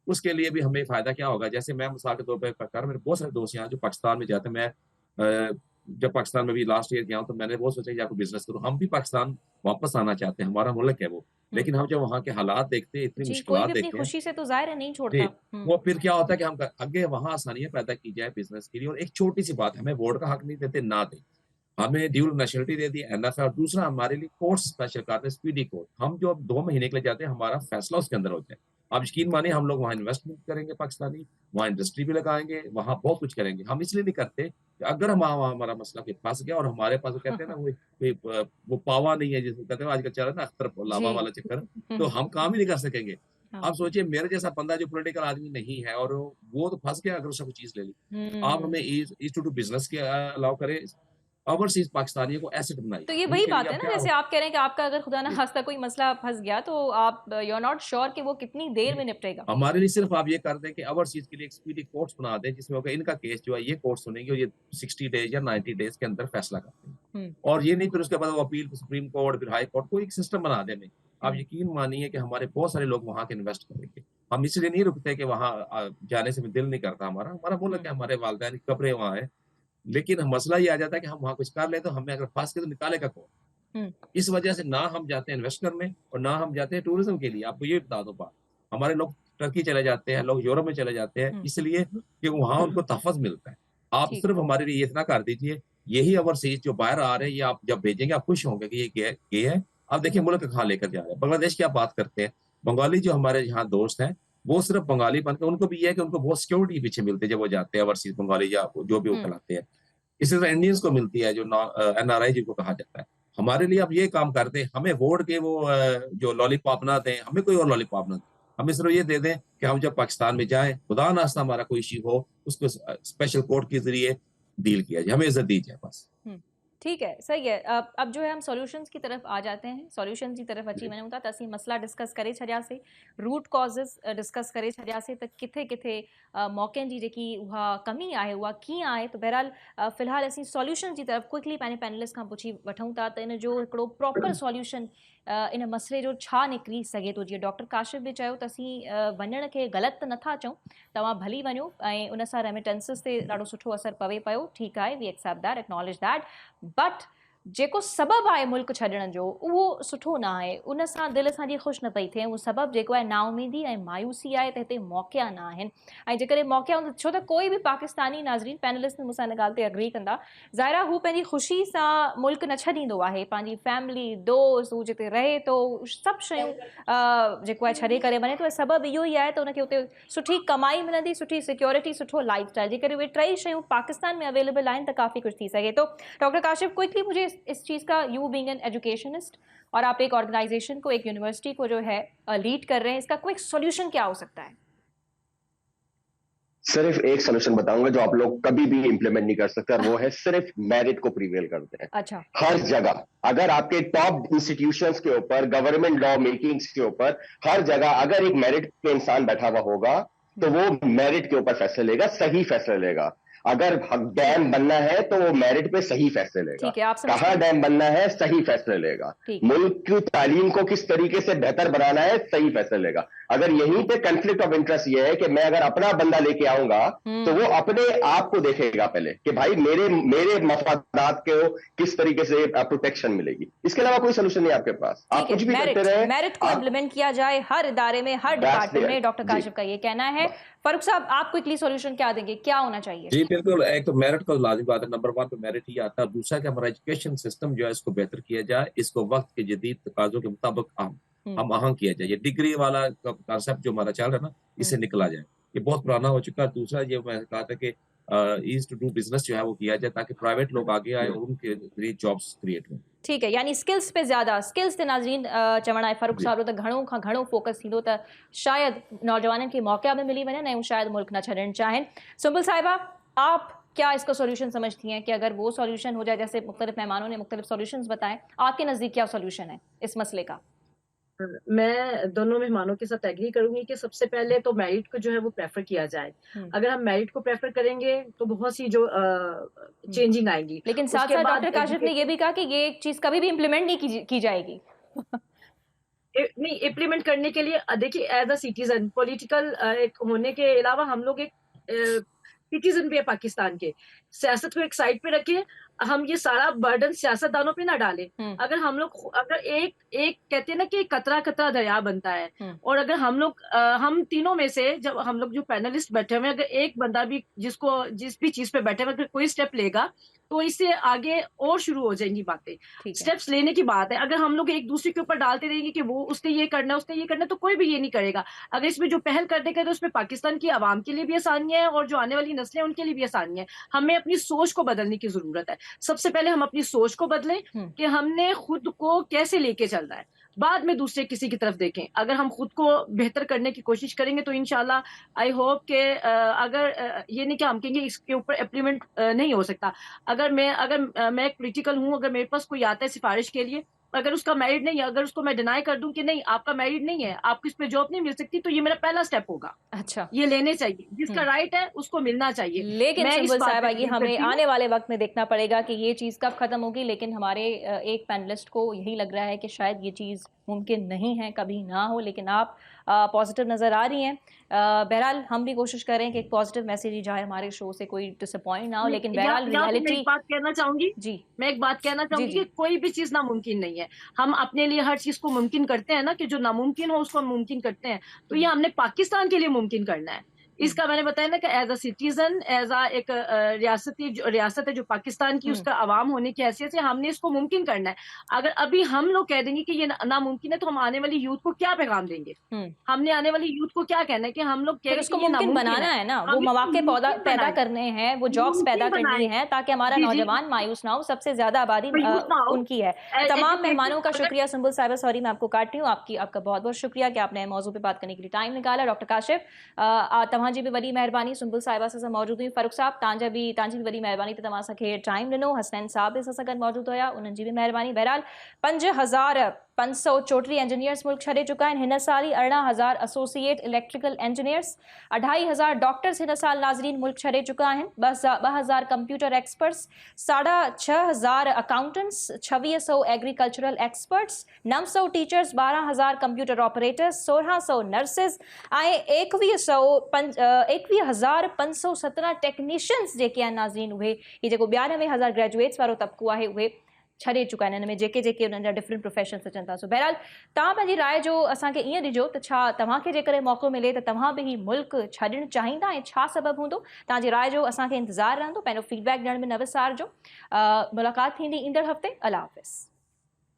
उसके लिए भी हमें फायदा क्या होगा। जैसे मैं मिसाल के तौर पर मेरे बहुत सारे दोस्त यहाँ जो पाकिस्तान में जाते हैं, मैं जब पाकिस्तान में भी लास्ट ईयर गया हूँ तो मैंने बहुत सोचा कि आपको बिजनेस करूँ। हम भी पाकिस्तान वापस आना चाहते हैं, हमारा मुल्क है वो, लेकिन हम जब वहाँ के हालात देखते हैं, इतनी मुश्किलात देखते हैं, खुशी से तो जाहिर है नहीं छोड़ता। वो फिर क्या होता है कि हम आगे वहाँ आसानियां पैदा की जाए बिजनेस के लिए। और एक छोटी सी बात, हमें वोट का हक नहीं देते, ना दे, हमें ड्यूल नेशनलिटी दे दी NFA। और दूसरा, हमारे लिए कोर्ट स्पेशल करते हैं, स्पीडी कोर्ट। हम जो 2 महीने के लिए जाते हैं, हमारा फैसला उसके अंदर होता है। आप यकीन मानिए हम लोग वहाँ इन्वेस्टमेंट करेंगे पाकिस्तानी, वहाँ इंडस्ट्री भी लगाएंगे, वहाँ बहुत कुछ करेंगे। हम इसलिए नहीं करते कि अगर हमारा मसला कोई फंस गया और हमारे पास वो कहते हैं ना वो पावा नहीं है, जिसको कहते हैं आजकल चल रहा है ना अख्तर लावा जी। वाला चक्कर, तो हम काम ही नहीं कर सकेंगे। हाँ। आप सोचिए मेरे जैसा बंदा जो पॉलिटिकल आदमी नहीं है और वो तो फंस गया अगर उसने कोई चीज ले ली। आप हमें ईज टू डू बिजनेस के अलाउ करें, ओवरसीज पाकिस्तानियों को एसेट बनाइए। तो ये वही उनके लिए बात है अब ना, क्या जैसे आप कह रहे हैं कि आपका अगर खुदा ना खास्ता कोई मसला फंस गया तो आप यू आर नॉट श्योर कि वो कितनी देर में निपटेगा। हमारे लिए सिर्फ आप ये कर दें कि ओवरसीज के लिए एक स्पीडी कोर्ट्स बना दें, जिसमें होगा इनका केस जो है ये कोर्ट सुनेंगे और ये 60 डेज या 90 डेज के अंदर फैसला करते हैं। और ये नहीं फिर उसके बाद वो अपील सुप्रीम कोर्ट फिर हाई कोर्ट, कोई एक सिस्टम बना दें। आप यकीन मानिए कि हमारे बहुत सारे लोग वहां के इन्वेस्ट करेंगे। हम इसलिए नहीं रुकते कि वहां जाने से दिल नहीं करता, हमारा मुल्क है, हमारे वालिदैन की कब्रें वहां है, लेकिन मसला ये आ जाता है कि हम वहां कुछ कर ले तो हमें अगर फंस के तो निकालेगा कौन। इस वजह से ना हम जाते हैं इन्वेस्ट करने और ना हम जाते हैं टूरिज्म के लिए। आपको ये बता दो बात, हमारे लोग टर्की चले जाते हैं, लोग यूरोप में चले जाते हैं, इसलिए कि वहां उनको तहफ़्फ़ुज़ मिलता है। आप सिर्फ हमारे लिए इतना कर दीजिए, यही ओवरसीज जो बाहर आ रहे हैं ये आप जब भेजेंगे आप खुश होंगे कि ये है। आप देखिए मुल्क कहाँ लेकर जा रहे हैं। बांग्लादेश की आप बात करते हैं, बंगाली जो हमारे यहाँ दोस्त हैं वो सिर्फ बंगाली बनकर, उनको भी ये है कि उनको बहुत सिक्योरिटी पीछे मिलती है जब वो जाते हैं ओवरसीज, बंगाली या जो भी वो कहलाते हैं। इसी तरह इंडियंस को मिलती है जो NRI जिनको कहा जाता है। हमारे लिए आप ये काम कर दें, हमें वोट के वो जो लॉलीपॉप ना दें, हमें कोई और लॉलीपॉप ना दें, हमें सिर्फ ये दे दें कि हम जब पाकिस्तान में जाएं, खुदा नास्ता हमारा कोई इश्यू हो उसको स्पेशल कोर्ट के जरिए डील किया जाए, हमें इज्जत दी जाए बस। ठीक है, सही है। अब जो है हम सॉल्यूशंस की तरफ आ जाते हैं। सॉल्यूशंस की तरफ अची वञूं था त असीं मसला डिस्कस करे छॾियासीं, रूट कॉज़िस डिस्कस करे छॾियासीं त किथे किथे मौक़नि जी जेकी उहा कमी आहे उहा कीअं आहे। तो बहरहाल फ़िलहाल असीं सॉल्यूशन जी तरफ क्विकली पंहिंजे पैनलिस्ट खां पुछी वठूं था त इन जो हिकिड़ो प्रॉपर सॉल्यूशन इन मसइले जो छा निकिरी सघे थो। जीअं डॉक्टर काशिफ बि चयो त असीं वञण खे ग़लति त नथा चऊं, तव्हां भली वञो ऐं उन सां रेमिटेंसिस ते ॾाढो सुठो असरु पवे पियो, ठीकु आहे, we accept that, acknowledge that, but जेको सबबु आहे मुल्क छॾण जो उहो सुठो न आहे, उन सां दिलि असांजी ख़ुशि न पई थिए। उहो सबबु जेको आहे नाउमीदी ऐं मायूसी आहे त हिते मौक़िया न आहिनि। ऐं जेकॾहिं मौक़िया हूंदा, छो त कोई बि पाकिस्तानी नाज़रीन पैनलिस्ट मूंसां हिन ॻाल्हि ते अग्री कंदा, ज़ाहिरा हू पंहिंजी ख़ुशी सां मुल्क न छॾींदो आहे, पंहिंजी फैमिली दोस्त हू जिते रहे थो सभु शयूं जेको आहे छॾे करे वञे थो। सबबु इहो ई आहे त उनखे उते सुठी कमाई मिलंदी, सुठी सिक्योरिटी, सुठो लाइफ स्टाइल। जेकॾहिं उहे टई शयूं पाकिस्तान में अवेलेबल आहिनि त काफ़ी कुछ थी सघे थो। डॉक्टर काशिफ, क्विकली मुझे इस चीज़ का, यू बीइंग एन एजुकेशनिस्ट और आप एक ऑर्गेनाइजेशन को, एक यूनिवर्सिटी को जो है लीड कर रहे हैं, इसका क्विक सॉल्यूशन क्या हो सकता है? सिर्फ एक सॉल्यूशन बताऊंगा जो आप लोग कभी भी इंप्लीमेंट नहीं कर सकते, और वो है सिर्फ मेरिट को प्रिवेल करते हैं। अच्छा। हर जगह अगर आपके टॉप इंस्टीट्यूशंस के ऊपर, गवर्नमेंट लॉ मेकिंग्स के ऊपर, हर जगह अगर एक मेरिट पे इंसान बैठा हुआ होगा तो वो मेरिट के ऊपर फैसले लेगा, सही फैसले लेगा। अगर डैम बनना है तो वो मेरिट पे सही फैसले लेगा, कहाँ डैम बनना है सही फैसले लेगा, मुल्क की तालीम को किस तरीके से बेहतर बनाना है सही फैसले लेगा। अगर यहीं पे कंफ्लिक्ट ऑफ इंटरेस्ट ये है कि मैं अगर अपना बंदा लेके आऊंगा तो वो अपने आप को देखेगा पहले कि भाई मेरे मफादात को किस तरीके से प्रोटेक्शन मिलेगी। इसके अलावा कोई सोल्यूशन नहीं आपके पास। आप कुछ भी करते रहे, मेरिट को इम्प्लीमेंट किया जाए हर इदारे में, हर डिपार्टमेंट में। डॉक्टर काशिफ का ये कहना है। फारूक साहब, आप क्विकली सॉल्यूशन क्या देंगे, क्या होना चाहिए? जी बिल्कुल, एक तो मेरिट को लाजिम बात है, नंबर 1 पे मेरिट ही आता है। दूसरा कि हमारा एजुकेशन सिस्टम जो है इसको बेहतर किया जाए, इसको वक्त के जदीद तकाजों के मुताबिक हम आहंग किया जाए। ये डिग्री वाला कॉन्सेप्ट जो हमारा चल रहा है ना, इससे निकला जाए, ये बहुत पुराना हो चुका है। दूसरा ये मैं कहा था कि ईज टू डू बिजनेस जो है वो किया जाए ताकि प्राइवेट लोग आगे आए और उनके लिए जॉब्स क्रिएट हों। ठीक है, यानी स्किल्स पे ज़्यादा, स्किल्स ते नाज़रीन चवण आहे फारूक साहब त घणो खां घणो फोकस थींदो त शायद नौजवाननि खे मौक़ा भी मिली वञनि ऐं शायद मुल्क न छॾणु चाहें। सुंबुल साहिबा, आप क्या इसको सॉल्यूशन समझती हैं कि अगर वो सॉल्यूशन हो जाए, जैसे मुख्तलिफ मेहमानों ने मुख्तलिफ सॉल्यूशंस बताएं, आपके नज़दीक क्या सॉल्यूशन है इस मसले का? मैं दोनों मेहमानों के साथ एग्री करूंगी कि सबसे पहले तो मेरिट को जो है वो प्रेफर किया जाए। अगर हम मेरिट को प्रेफर करेंगे तो बहुत सी जो चेंजिंग आएगी। लेकिन साथ साथ डॉक्टर काशिफ ने ये भी कहा कि ये एक चीज कभी भी इम्प्लीमेंट नहीं की जाएगी। नहीं, इम्प्लीमेंट करने के लिए देखिए, एज अ सिटीजन, पॉलिटिकल होने के अलावा हम लोग एक सिटीजन भी है पाकिस्तान के। सियासत को एक साइड पे रखें, हम ये सारा बर्डन सियासतदानों पे ना डालें। अगर हम लोग अगर एक कहते हैं ना कि कतरा कतरा दरिया बनता है, और अगर हम लोग हम तीनों में से जब हम लोग जो पैनलिस्ट बैठे हुए हैं, अगर एक बंदा भी जिस भी चीज पे बैठे हुए अगर कोई स्टेप लेगा तो इससे आगे और शुरू हो जाएंगी बातें। स्टेप्स लेने की बात है। अगर हम लोग एक दूसरे के ऊपर डालते रहेंगे कि वो उसने ये करना है उसने ये करना है, तो कोई भी ये नहीं करेगा। अगर इसमें जो पहल कर देगा तो उसमें पाकिस्तान की आवाम के लिए भी आसानी है और जो आने वाली नस्लें उनके लिए भी आसानी है। हमें अपनी सोच को बदलने की जरूरत है। सबसे पहले हम अपनी सोच को बदलें कि हमने खुद को कैसे लेके चलना है, बाद में दूसरे किसी की तरफ देखें। अगर हम खुद को बेहतर करने की कोशिश करेंगे तो इंशाल्लाह आई होप के अगर ये नहीं कि हम कहेंगे इसके ऊपर इम्प्लीमेंट नहीं हो सकता। अगर मैं क्रिटिकल हूँ, अगर मेरे पास कोई आता है सिफारिश के लिए, अगर उसका मेरिट नहीं है, अगर उसको मैं डिनाई कर दूं कि नहीं आपका मेरिट नहीं है, आपको इस पे जॉब नहीं मिल सकती, तो ये मेरा पहला स्टेप होगा। अच्छा, ये लेने चाहिए, जिसका राइट है उसको मिलना चाहिए। लेकिन सुंबुल साहिबा ये हमें आने वाले वक्त में देखना पड़ेगा कि ये चीज़ कब खत्म होगी। लेकिन हमारे एक पैनलिस्ट को यही लग रहा है कि शायद ये चीज़ मुमकिन नहीं है, कभी ना हो, लेकिन आप पॉजिटिव नज़र आ रही हैं। बहरहाल हम भी कोशिश करें कि एक पॉजिटिव मैसेज ही जाए हमारे शो से, कोई डिसअपॉइंट ना हो। लेकिन बहरहाल रियलिटी, मैं एक बात कहना चाहूंगी जी, मैं एक बात कहना चाहूंगी कि कोई भी चीज नामुमकिन नहीं है। हम अपने लिए हर चीज को मुमकिन करते हैं ना, कि जो नामुमकिन हो उसको हम मुमकिन करते हैं, तो ये हमने पाकिस्तान के लिए मुमकिन करना है। इसका मैंने बताया ना कि as a citizen, as a एक रियासत है जो पाकिस्तान की, उसका अवाम होने की हैसियत से हमने इसको मुमकिन करना है। अगर अभी हम लोग कह देंगे कि ये नामुमकिन है, तो हम आने वाली यूथ को क्या पैगाम देंगे? हमने आने वाली यूथ को क्या कहना है कि हम लोग उसको मुमकिन बनाना है ना, वो मौके पैदा करने हैं, वो जॉब्स पैदा करनी है, ताकि हमारा नौजवान मायूस ना हो। सबसे ज्यादा आबादी उनकी है। तमाम मेहमानों का शुक्रिया। सुंबुल साहिबा, सॉरी मैं आपको काट रही हूँ, आपका बहुत बहुत शुक्रिया कि आपने मौजू पे बात करने के लिए टाइम निकाला। डॉक्टर काशिफ तव्हांजी भी वॾी महिरबानी। सुंबुल साहिबा सां मौजूद हुई। फ़ारूक साहब तव्हांजी भी वॾी महिरबानी त तव्हां असांखे टाइम ॾिनो। हसनैन साहब भी असां सां गॾु मौजूद हुया, उन्हनि जी भी महिरबानी। बहरहाल 5534 इंजीनियर्स मुल्क छॾे चुका आहिनि हिन साल ई। 18000 एसोसिएट इलेक्ट्रिकल इंजीनियर्स, 2500 डॉक्टर्स हिन साल नाज़रीन मुल्क छॾे चुका आहिनि। 2000 computer experts, 6500 accountants, 2600 agricultural experts, 900 teachers, 12000 computer operators, 1600 nurses ऐं 21,517 टेक्नीशियंस जेके आहिनि नाज़रीन, उहे ही जेको 92,000 ग्रेजुएट्स वारो तबको आहे उहे छॾे चुका आहिनि। हिन में जेके उन्हनि जा डिफरेंट प्रोफेशन्स अचनि था। सो बहरहाल तव्हां पंहिंजी राय जो असांखे ईअं ॾिजो त छा तव्हांखे जेकॾहिं मौक़ो मिले त तव्हां बि ही मुल्क छॾणु चाहींदा ऐं छा सबबु हूंदो? तव्हांजी राय जो असांखे इंतज़ारु रहंदो। पंहिंजो फीडबैक ॾियण में न विसारिजो। मुलाक़ात थींदी ईंदड़ हफ़्ते। अल्लाह हाफ़िज़।